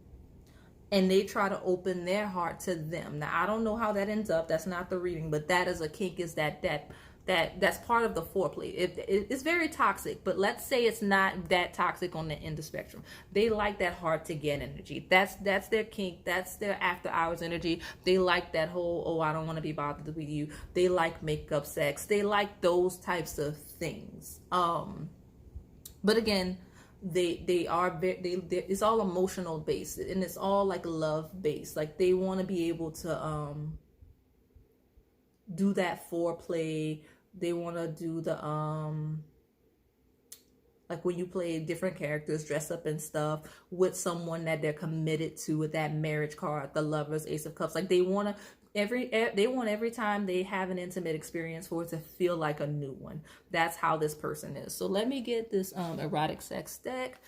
and they try to open their heart to them. Now, I don't know how that ends up. That's not the reading, but that is a kink, is that's part of the foreplay. It's very toxic, but let's say it's not that toxic on the end of the spectrum. They like that hard to get energy. That's their kink. That's their after hours energy. They like that whole, oh, I don't want to be bothered with you. They like makeup sex. They like those types of things. But again, it's all emotional based, and it's all like love based. Like, they want to be able to do that foreplay. They want to do the like when you play different characters, dress up and stuff with someone that they're committed to, with that marriage card, the Lovers, Ace of Cups. Like, they want every time they have an intimate experience for it to feel like a new one. That's how this person is. So let me get this erotic sex deck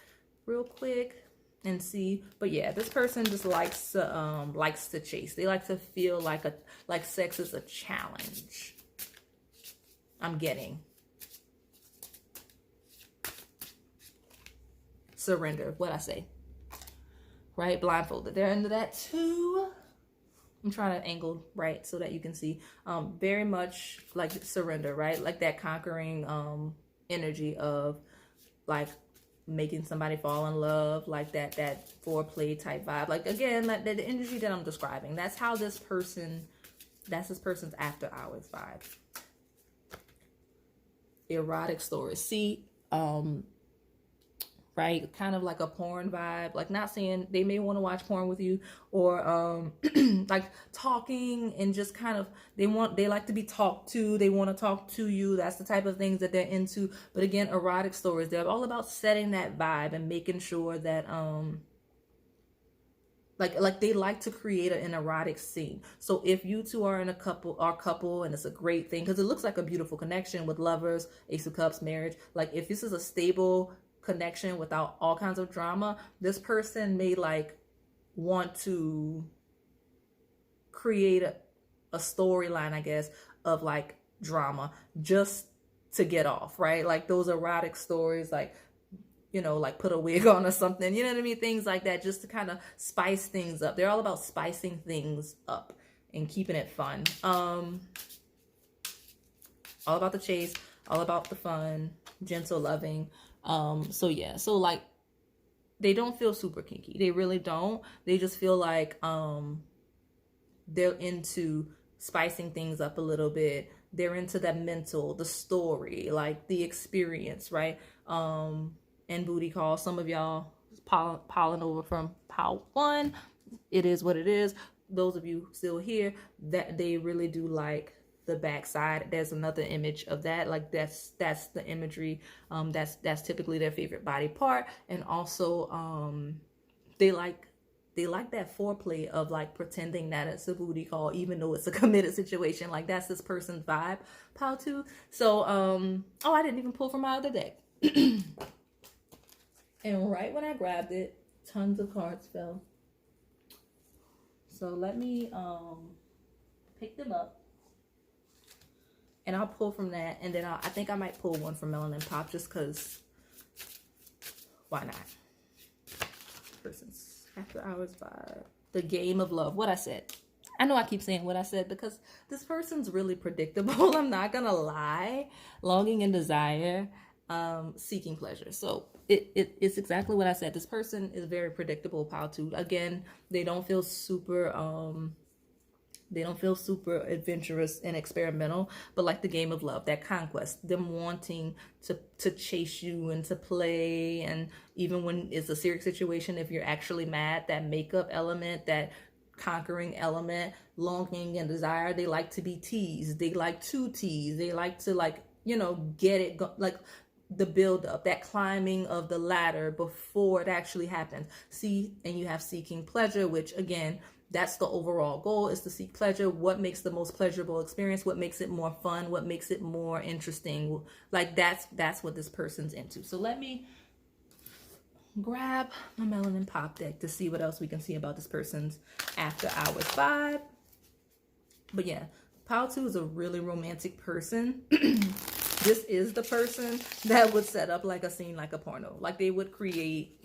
real quick and see. But yeah, this person just likes to chase. They like to feel like sex is a challenge. I'm getting. Surrender, what I say. Right, blindfolded. They're into that too. I'm trying to angle right so that you can see. Very much like surrender, right? Like that conquering energy of like making somebody fall in love, like that foreplay type vibe. Like again, like the energy that I'm describing. That's how this person, that's this person's after hours vibe. Erotic stories. See, right, kind of like a porn vibe. Like, not saying they may want to watch porn with you, or like talking and just kind of they like to be talked to, they want to talk to you. That's the type of things that they're into. But again, erotic stories, they're all about setting that vibe and making sure that like they like to create an erotic scene. So if you two are in a couple, and it's a great thing because it looks like a beautiful connection with lovers, Ace of Cups, marriage. Like if this is a stable connection without all kinds of drama, this person may like want to create a storyline, I guess, of like drama just to get off, right? Like those erotic stories, like, you know, like put a wig on or something, you know what I mean? Things like that, just to kind of spice things up. They're all about spicing things up and keeping it fun. All about the chase, all about the fun, gentle, loving. So yeah, so like they don't feel super kinky. They really don't. They just feel like they're into spicing things up a little bit. They're into that mental, the story, like the experience, right? And booty call. Some of y'all piling over from pile 1. It is what it is. Those of you still here, that they really do like the backside. There's another image of that. Like that's the imagery. That's typically their favorite body part. And also they like that foreplay of like pretending that it's a booty call, even though it's a committed situation. Like that's this person's vibe. Pile 2. So oh, I didn't even pull from my other deck. And right when I grabbed it, tons of cards fell. So let me pick them up. And I'll pull from that. And then I think I might pull one from Melanin Pop just because why not? Person's after hours vibe. The game of love. What I said. I know I keep saying what I said because this person's really predictable. I'm not going to lie. Longing and desire. Seeking pleasure. So it's exactly what I said. This person is very predictable, pile 2. Again, they don't feel super adventurous and experimental, but like the game of love, that conquest, them wanting to chase you and to play. And even when it's a serious situation, if you're actually mad, that makeup element, that conquering element, longing and desire, they like to be teased. They like to tease. They like to, like, you know, get it like the build up, that climbing of the ladder before it actually happens. See, and you have seeking pleasure, which again, that's the overall goal, is to seek pleasure. What makes the most pleasurable experience? What makes it more fun? What makes it more interesting? Like that's what this person's into. So let me grab my Melanin Pop deck to see what else we can see about this person's after hours vibe. But yeah, pile 2 is a really romantic person. This is the person that would set up like a scene, like a porno. Like they would create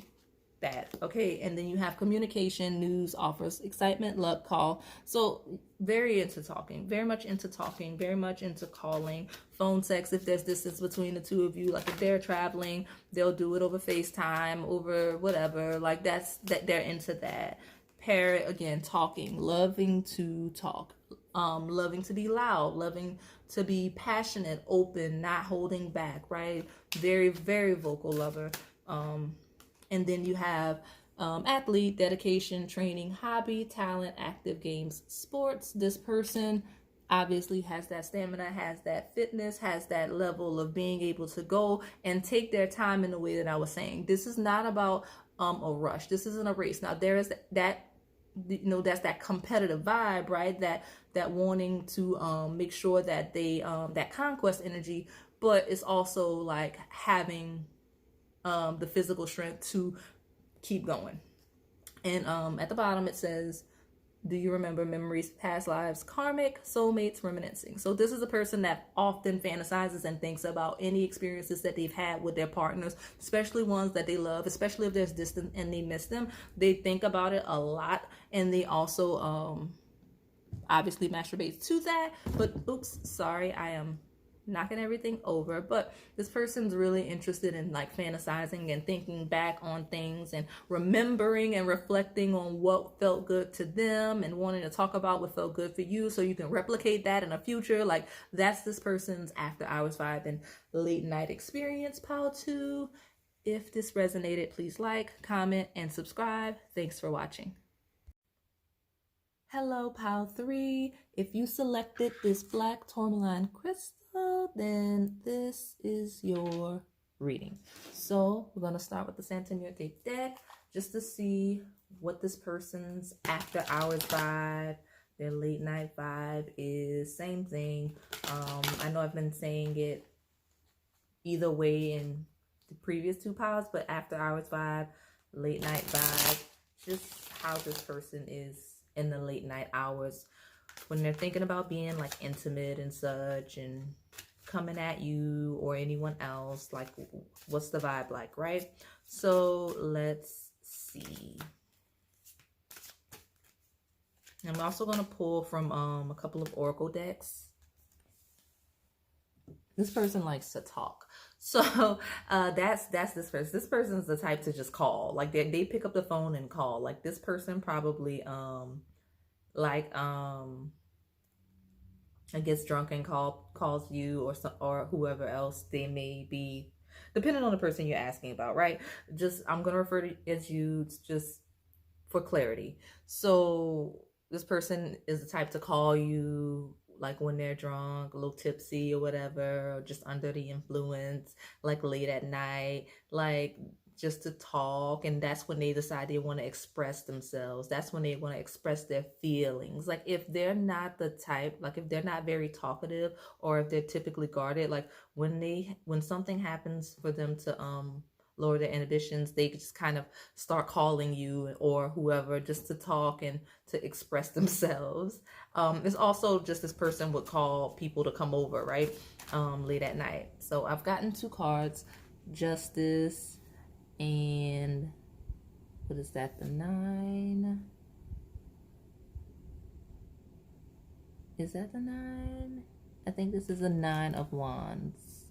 that, okay? And then you have communication, news, offers, excitement, luck, call. So very into talking, very much into talking, very much into calling, phone sex if there's distance between the two of you. Like if they're traveling, they'll do it over FaceTime, over whatever. Like that they're into that. Parrot, again, talking, loving to talk. Loving to be loud, loving to be passionate, open, not holding back, right? Very, very vocal lover. And then you have athlete, dedication, training, hobby, talent, active games, sports. This person obviously has that stamina, has that fitness, has that level of being able to go and take their time in the way that I was saying. This is not about a rush. This isn't a race. Now there is that, you know, that's that competitive vibe, right? That wanting to make sure that they that conquest energy, but it's also like having the physical strength to keep going. And at the bottom it says Do you remember memories, past lives, karmic, soulmates, reminiscing? So this is a person that often fantasizes and thinks about any experiences that they've had with their partners, especially ones that they love, especially if there's distance and they miss them. They think about it a lot, and they also obviously masturbate to that. But oops, sorry, I am knocking everything over. But this person's really interested in like fantasizing and thinking back on things and remembering and reflecting on what felt good to them and wanting to talk about what felt good for you so you can replicate that in the future. Like that's this person's after hours vibe and late night experience. Pile 2. If this resonated, please like, comment, and subscribe. Thanks for watching. Hello, Pile 3. If you selected this black tourmaline crystal, then this is your reading. So we're going to start with the Santa Muerte deck just to see what this person's after hours vibe, their late night vibe is. Same thing. I know I've been saying it either way in the previous 2 piles, but after hours vibe, late night vibe, just how this person is in the late night hours when they're thinking about being like intimate and such and coming at you or anyone else. Like what's the vibe like, right? So let's see. I'm also going to pull from a couple of oracle decks. This person likes to talk. So that's this person. This person's the type to just call. Like they pick up the phone and call. Like this person probably gets drunk and calls you or whoever else they may be, depending on the person you're asking about, right? Just I'm gonna refer to as you just for clarity. So this person is the type to call you like when they're drunk, a little tipsy or whatever, or just under the influence, like late at night, like just to talk. And that's when they decide they want to express themselves. That's when they want to express their feelings. Like if they're not the type, like if they're not very talkative or if they're typically guarded, like when something happens for them to lower their inhibitions, they just kind of start calling you or whoever just to talk and to express themselves. It's also just this person would call people to come over, right? Late at night. So I've gotten 2 cards, Justice and what is that, the 9? Is that the 9? I think this is a 9 of Wands.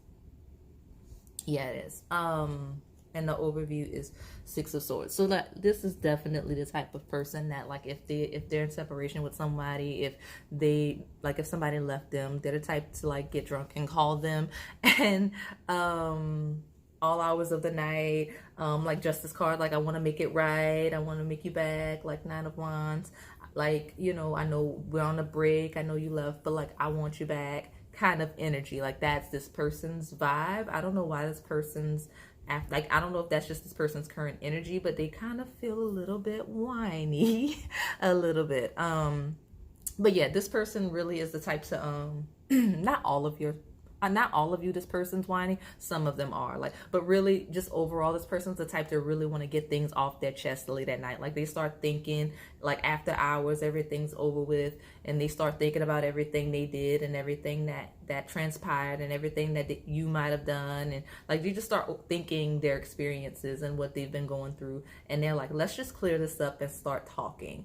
Yeah, it is. And the overview is 6 of Swords. So that this is definitely the type of person that like if they're in separation with somebody, if somebody left them, they're the type to like get drunk and call them and all hours of the night, like Justice card, like I want to make it right, I want to make you back, like 9 of Wands, like, you know, I know we're on a break, I know you left, but like I want you back kind of energy. Like that's this person's vibe. I don't know why this person's like I don't know if that's just this person's current energy, but they kind of feel a little bit whiny a little bit. But yeah, this person really is the type to not all of you this person's whiny, some of them are, like, but really just overall this person's the type to really want to get things off their chest late at night. Like they start thinking like after hours everything's over with and they start thinking about everything they did and everything that transpired and everything that you might have done, and like they just start thinking their experiences and what they've been going through, and they're like, let's just clear this up and start talking.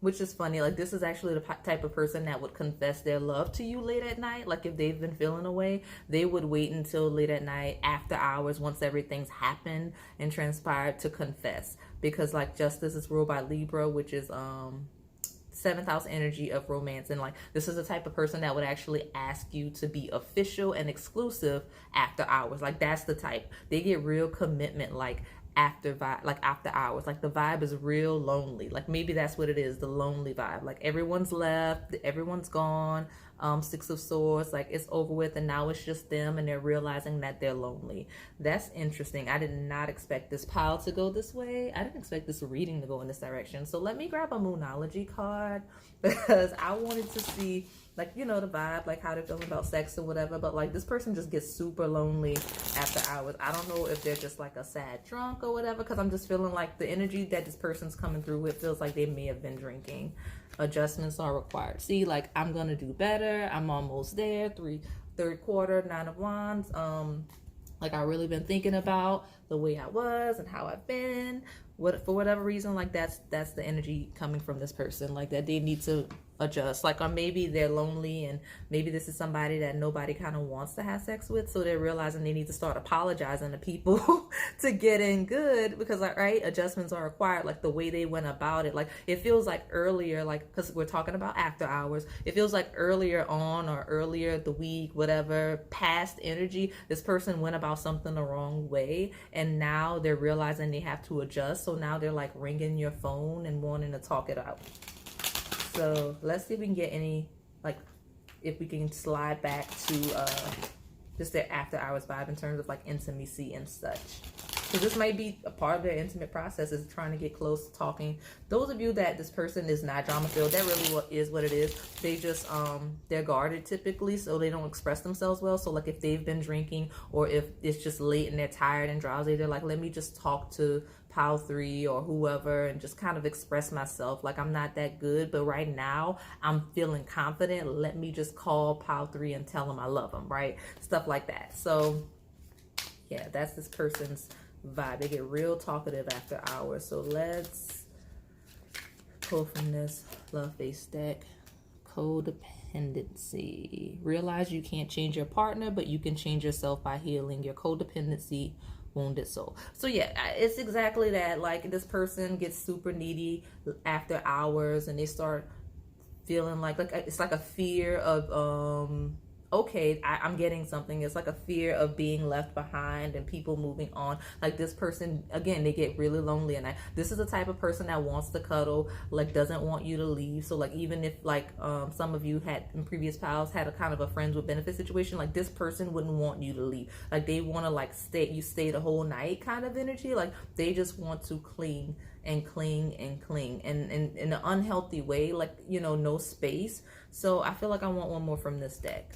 Which is funny. Like this is actually the type of person that would confess their love to you late at night. Like if they've been feeling away, they would wait until late at night after hours once everything's happened and transpired to confess, because like Justice is ruled by Libra, which is 7th house energy of romance, and like this is the type of person that would actually ask you to be official and exclusive after hours. Like that's the type. They get real commitment like after hours. Like the vibe is real lonely. Like maybe that's what it is, the lonely vibe. Like everyone's left, everyone's gone, Six of Swords, like it's over with and now it's just them and they're realizing that they're lonely. That's interesting. I did not expect this pile to go this way. I didn't expect this reading to go in this direction. So let me grab a Moonology card because I wanted to see, like, you know, the vibe, like how they're feeling about sex or whatever. But like this person just gets super lonely after hours. I don't know if they're just like a sad drunk or whatever, because I'm just feeling like the energy that this person's coming through with feels like they may have been drinking. Adjustments are required. See, like, I'm gonna do better. I'm almost there. Third quarter, 9 of Wands. Like, I really been thinking about the way I was and how I've been. For whatever reason, like that's the energy coming from this person, like that they need to adjust, like, or maybe they're lonely and maybe this is somebody that nobody kind of wants to have sex with, so they're realizing they need to start apologizing to people to get in good, because like, right, adjustments are required, like the way they went about it. Like it feels like earlier, like, because we're talking about after hours, it feels like earlier on or earlier the week, whatever, past energy, this person went about something the wrong way and now they're realizing they have to adjust. So now they're like ringing your phone and wanting to talk it out. So let's see if we can get any, like, if we can slide back to just their after hours vibe in terms of like intimacy and such. Because this might be a part of their intimate process, is trying to get close, talking. Those of you that this person is not drama filled, that really is what it is. They just, they're guarded typically, so they don't express themselves well. So like if they've been drinking or if it's just late and they're tired and drowsy, they're like, let me just talk to pile 3 or whoever and just kind of express myself. Like, I'm not that good, but right now I'm feeling confident. Let me just call pile 3 and tell them I love them, right? Stuff like that. So yeah, that's this person's vibe. They get real talkative after hours. So let's pull from this love face deck. Codependency. Realize you can't change your partner, but you can change yourself by healing your codependency wounded soul. So yeah, it's exactly that. Like this person gets super needy after hours and they start feeling like it's like a fear of okay, I'm getting something. It's like a fear of being left behind and people moving on. Like this person, again, they get really lonely. And this is the type of person that wants to cuddle, like doesn't want you to leave. So like, even if like some of you had in previous piles had a kind of a friends with benefit situation, like this person wouldn't want you to leave. Like they want to like stay the whole night kind of energy. Like they just want to cling and cling and cling, and in an unhealthy way, like, you know, no space. So I feel like I want one more from this deck.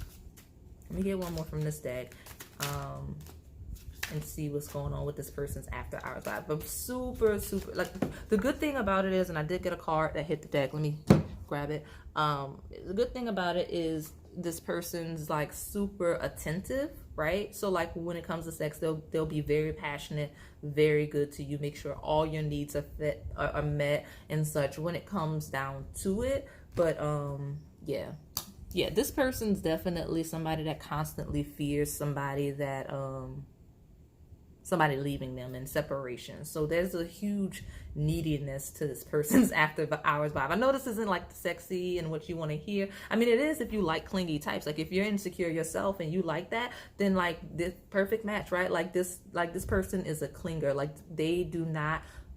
Let me get one more from this deck and see what's going on with this person's after hours vibe. But super, like, the good thing about it is, and I did get a card that hit the deck. Let me grab it. The good thing about it is this person's like super attentive, right? So like when it comes to sex, they'll be very passionate, very good to you, make sure all your needs are met and such when it comes down to it. But yeah, this person's definitely somebody that constantly fears somebody that somebody leaving them in separation. So there's a huge neediness to this person's after hours vibe. I know this isn't like sexy and what you want to hear. I mean, it is if you like clingy types. Like if you're insecure yourself and you like that, then like this perfect match, right? Like this person is a clinger. Like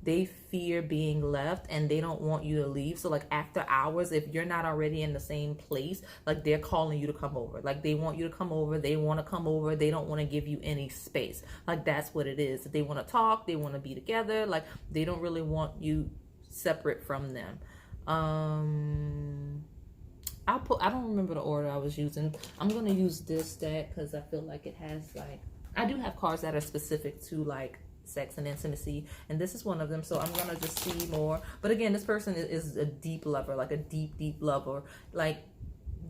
they fear being left and they don't want you to leave. So like after hours, if you're not already in the same place, like they're calling you to come over. Like they want you to come over. They want to come over. They don't want to give you any space. Like that's what it is. They want to talk. They want to be together. Like they don't really want you separate from them. I don't remember the order I was using. I'm going to use this deck because I feel like it has like, I do have cards that are specific to like sex and intimacy, and this is one of them. So I'm gonna just see more. But again, this person is a deep lover, like a deep lover. Like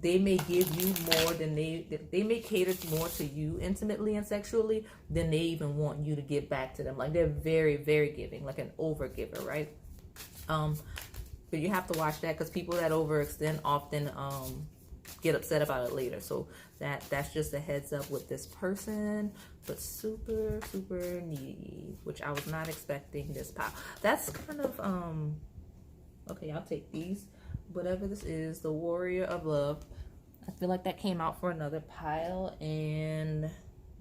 they may give you more than they may cater more to you intimately and sexually than they even want you to give back to them. Like they're very giving, like an over giver, right? But you have to watch that because people that overextend often get upset about it later. So that's just a heads up with this person. But super needy, which I was not expecting this pile. That's kind of okay, I'll take these. Whatever this is, the Warrior of Love. I feel like that came out for another pile. And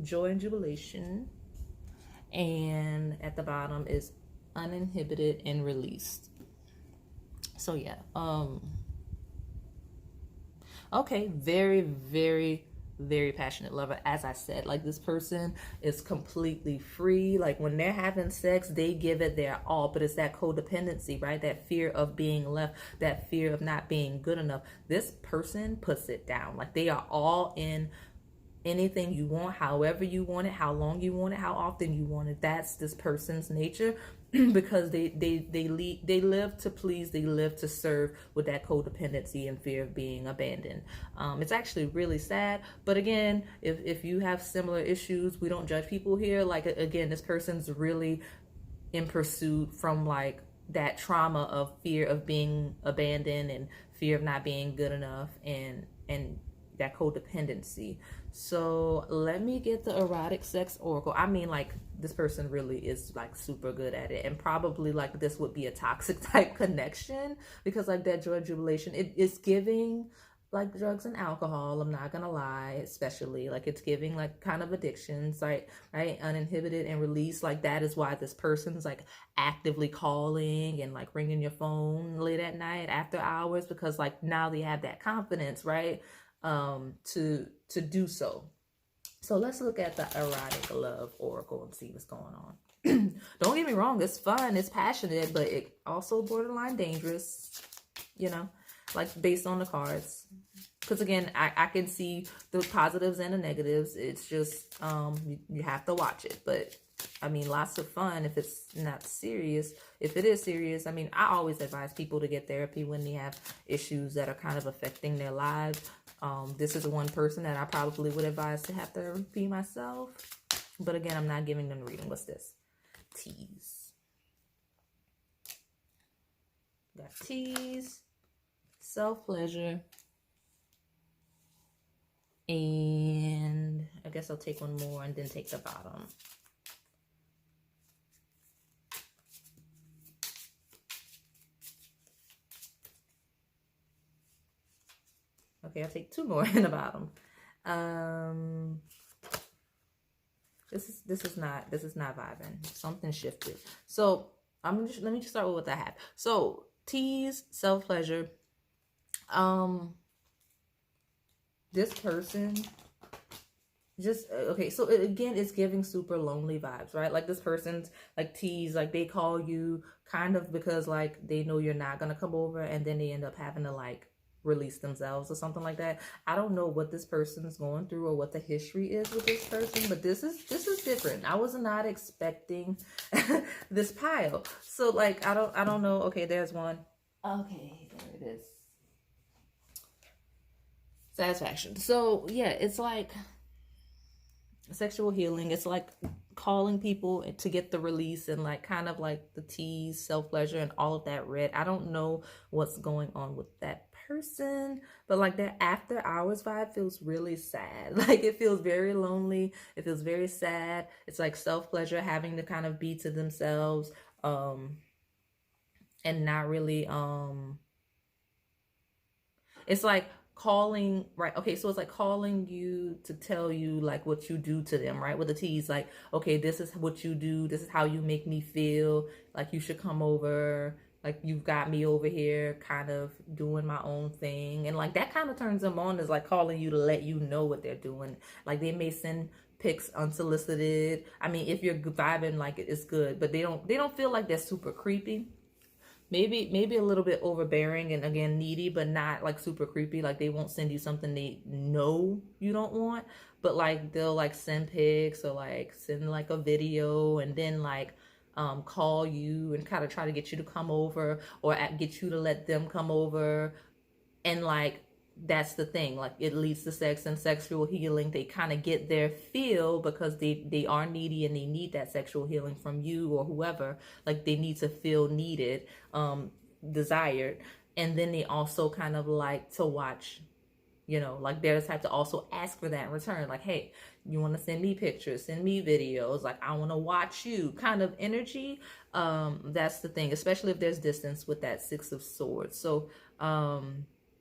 Joy and Jubilation. And at the bottom is Uninhibited and Released. So yeah, Okay, very, very, very passionate lover. As I said, like this person is completely free. Like when they're having sex, they give it their all, but it's that codependency, right? That fear of being left, that fear of not being good enough. This person puts it down. Like they are all in anything you want, however you want it, how long you want it, how often you want it. That's this person's nature. Because they live to please, they live to serve with that codependency and fear of being abandoned. It's actually really sad, but again, if you have similar issues, we don't judge people here. Like again, this person's really in pursuit from like that trauma of fear of being abandoned and fear of not being good enough, and that codependency. So let me get the erotic sex oracle. I mean, like this person really is like super good at it, and probably like this would be a toxic type connection, because like that joy jubilation, it's giving like drugs and alcohol. I'm not gonna lie, especially like it's giving like kind of addictions, right, uninhibited and released. Like that is why this person's like actively calling and like ringing your phone late at night after hours, because like now they have that confidence, right, to do so. So let's look at the erotic love oracle and see what's going on. Don't get me wrong, it's fun, it's passionate, but it also borderline dangerous, you know, like based on the cards. Because again, I can see the positives and the negatives. It's just you have to watch it. But I mean, lots of fun if it's not serious. If it is serious, I mean, I always advise people to get therapy when they have issues that are kind of affecting their lives. This is one person that I probably would advise to have therapy myself. But again, I'm not giving them the reading. What's this? Tease. Got tease, self-pleasure, and I guess I'll take one more and then take the bottom. Okay, I'll take two more in the bottom. This is not vibing. Something shifted. So let me just start with what I have. So tease, self-pleasure. This person just okay, so again, it's giving super lonely vibes, right? Like this person's like tease, like they call you kind of because like they know you're not gonna come over, and then they end up having to like release themselves or something like that. I don't know what this person's going through or what the history is with this person, but this is different. I was not expecting this pile. So like I don't know. Okay, there's one. Okay, there it is. Satisfaction. So yeah, it's like sexual healing. It's like calling people to get the release, and like kind of like the tease, self-pleasure, and all of that red. I don't know what's going on with that person, but like that after hours vibe feels really sad. Like it feels very lonely, it feels very sad. It's like self-pleasure, having to kind of be to themselves, and not really it's like calling, right? Okay, so it's like calling you to tell you like what you do to them, right? With the tease, like, okay, this is what you do, this is how you make me feel, like you should come over, like you've got me over here kind of doing my own thing. And like that kind of turns them on, is like calling you to let you know what they're doing. Like they may send pics unsolicited. I mean, if you're vibing, like it's good, but they don't feel like they're super creepy. Maybe a little bit overbearing and again needy, but not like super creepy. Like they won't send you something they know you don't want, but like they'll like send pics or like send like a video, and then like call you and kind of try to get you to come over, or get you to let them come over. And like that's the thing, like it leads to sex and sexual healing. They kind of get their feel because they are needy, and they need that sexual healing from you or whoever. Like they need to feel needed, desired. And then they also kind of like to watch, you know, like they're the type to also ask for that in return. Like, hey, you want to send me pictures, send me videos, like I want to watch you kind of energy. That's the thing, especially if there's distance with that Six of Swords. So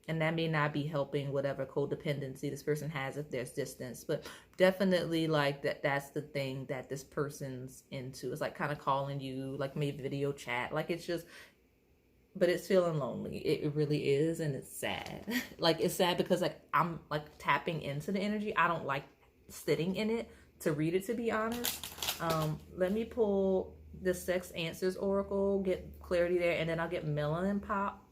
and that may not be helping whatever codependency this person has if there's distance, but definitely like that's the thing that this person's into. It's like kind of calling you, like maybe video chat. Like it's just but it's feeling lonely. It really is, and it's sad. Like, it's sad because like I'm like tapping into the energy. I don't like sitting in it to read it, to be honest. Let me pull the Sex Answers Oracle, get clarity there, and then I'll get Melanin Pop.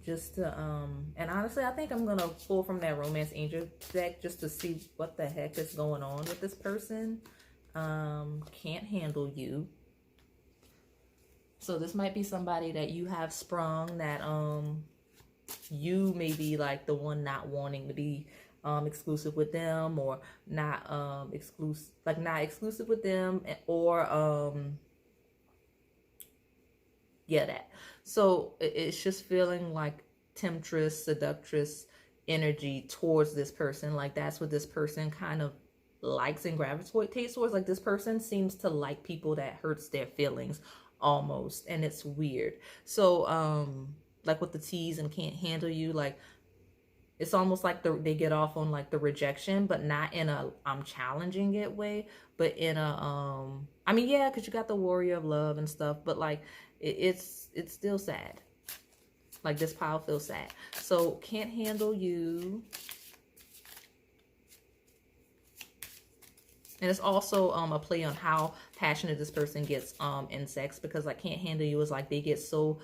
Just to and honestly, I think I'm gonna pull from that Romance Angel deck just to see what the heck is going on with this person. Can't handle you. So this might be somebody that you have sprung, that you may be like the one not wanting to be exclusive with them, or not exclusive with them, or yeah, that. So it's just feeling like temptress, seductress energy towards this person. Like that's what this person kind of likes and gravitates towards. Like this person seems to like people that hurts their feelings almost, and it's weird. So like with the tease and can't handle you, like it's almost like they get off on like the rejection, but not in a I'm challenging it way, but in a I mean, yeah, because you got the warrior of love and stuff, but like it's still sad. Like this pile feels sad. So can't handle you. And it's also a play on how passionate this person gets in sex, because like can't handle you is like they get so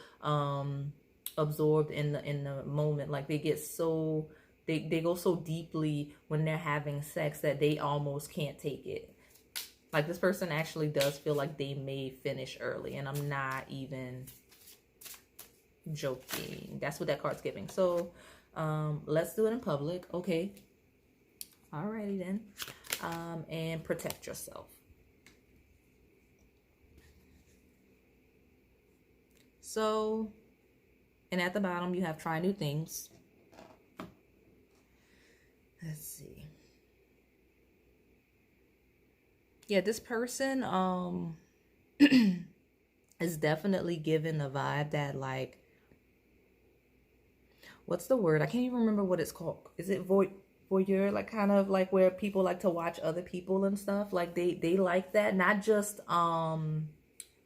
absorbed in the moment. Like they get so they go so deeply when they're having sex that they almost can't take it. Like this person actually does feel like they may finish early, and I'm not even joking. That's what that card's giving. So let's do it in public. Okay. Alrighty then. And protect yourself. So, and at the bottom you have try new things. Let's see. Yeah, this person is definitely given the vibe that like, what's the word? I can't even remember what it's called. Is it voyeur? Like kind of like where people like to watch other people and stuff. Like they like that. Not just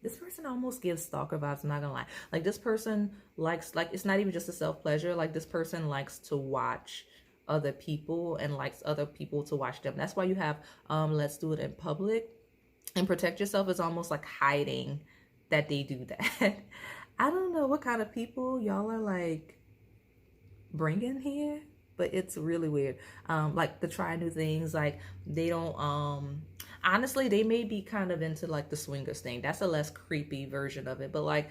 this person almost gives stalker vibes, I'm not gonna lie. Like this person likes, like it's not even just a self-pleasure. Like this person likes to watch other people and likes other people to watch them. That's why you have let's do it in public. And protect yourself is almost like hiding that they do that. I don't know what kind of people y'all are like bringing here, but it's really weird. Like the try new things, like they don't honestly they may be kind of into like the swingers thing. That's a less creepy version of it, but like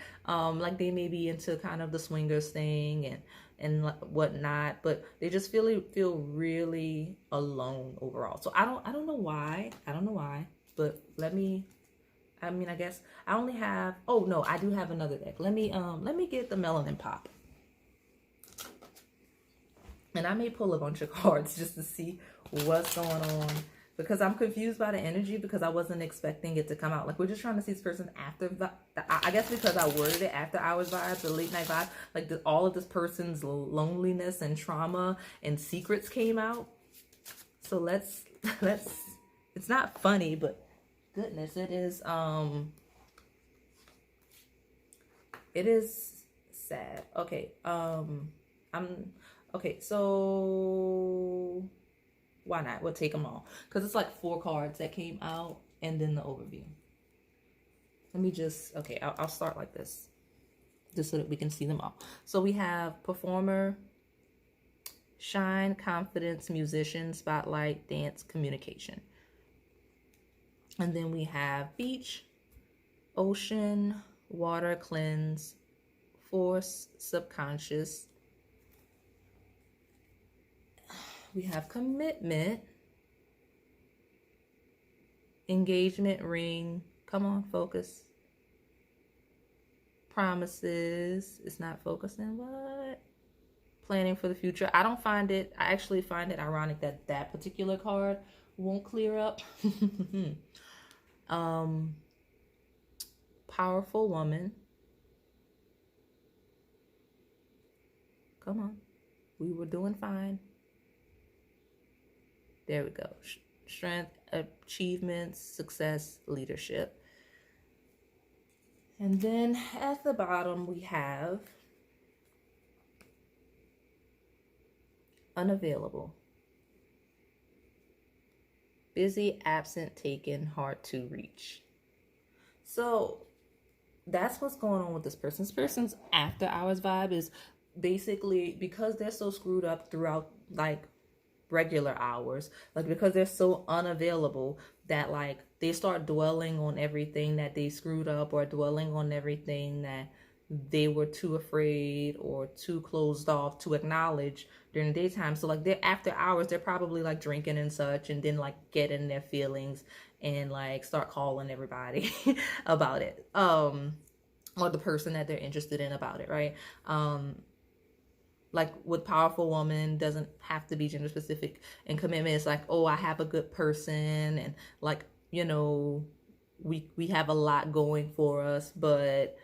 they may be into kind of the swingers thing and whatnot, but they just feel really alone overall. So I don't know why, but I mean, I guess I only have, oh no, I do have another deck. Let me get the Melanin Pop. And I may pull a bunch of cards just to see what's going on, because I'm confused by the energy, because I wasn't expecting it to come out. Like we're just trying to see this person after I guess because I worded it after hours vibes, the late night vibe, like all of this person's loneliness and trauma and secrets came out. So let's it's not funny, but goodness, it is sad. Okay. Okay, so why not? We'll take them all, because it's like 4 cards that came out and then the overview. Let me just, okay, I'll start like this just so that we can see them all. So we have performer, shine, confidence, musician, spotlight, dance, communication. And then we have beach, ocean, water, cleanse, force, subconscious. We have commitment, engagement, ring. Come on, focus. Promises. It's not focusing. What? Planning for the future. I actually find it ironic that that particular card won't clear up. Powerful woman. Come on. We were doing fine. There we go. Strength, achievements, success, leadership. And then at the bottom, we have unavailable. Busy, absent, taken, hard to reach. So that's what's going on with this person. This person's after hours vibe is basically because they're so screwed up throughout like regular hours, like because they're so unavailable that like they start dwelling on everything that they screwed up or dwelling on everything that they were too afraid or too closed off to acknowledge during the daytime. So like they're after hours, they're probably like drinking and such, and then like get in their feelings and like start calling everybody about it, or the person that they're interested in about it, right? Like with powerful woman doesn't have to be gender specific, and commitment is like, oh, I have a good person, and like, you know, we have a lot going for us, but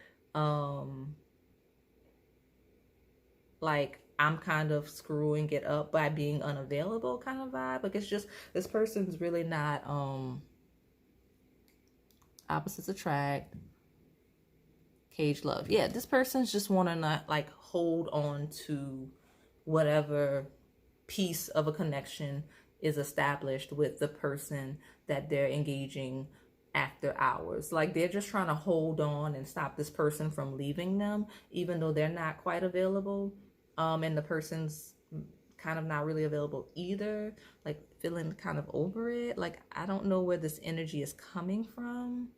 like I'm kind of screwing it up by being unavailable kind of vibe. Like it's just this person's really not opposites attract, cage love. Yeah, this person's just want to not like hold on to whatever piece of a connection is established with the person that they're engaging after hours. Like they're just trying to hold on and stop this person from leaving them, even though they're not quite available. And the person's kind of not really available either, like feeling kind of over it. Like I don't know where this energy is coming from,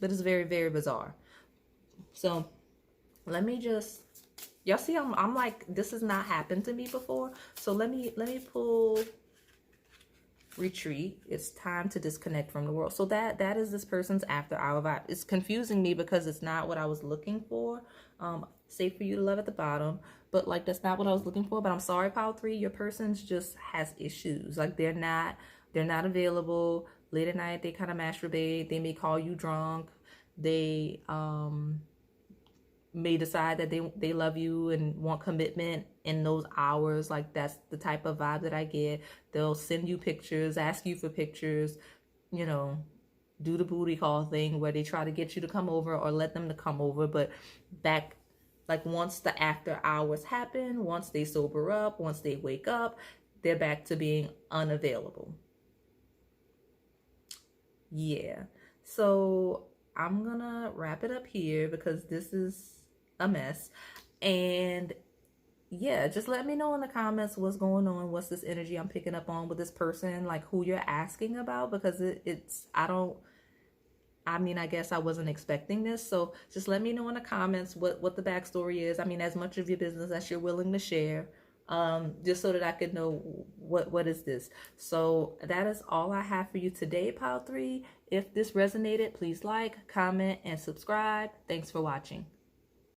but it's very, very bizarre. So let me just, y'all see, I'm like, this has not happened to me before. So let me pull retreat. It's time to disconnect from the world. So that is this person's after hour vibe. It's confusing me because it's not what I was looking for. Safe for you to love at the bottom, but like that's not what I was looking for. But I'm sorry, pile 3, your person's just has issues. Like they're not available. Late at night they kind of masturbate. They may call you drunk. They may decide that they love you and want commitment in those hours. Like that's the type of vibe that I get. They'll send you pictures, ask you for pictures, you know, do the booty call thing where they try to get you to come over or let them to come over. But back, like once the after hours happen, once they sober up, once they wake up, they're back to being unavailable. Yeah. So I'm gonna wrap it up here because this is a mess. And yeah, just let me know in the comments what's going on. What's this energy I'm picking up on with this person? Like who you're asking about, because it's, I mean, I guess I wasn't expecting this. So just let me know in the comments what the backstory is. I mean, as much of your business as you're willing to share, just so that I could know what is this. So that is all I have for you today, pile 3. If this resonated, please like, comment, and subscribe. Thanks for watching.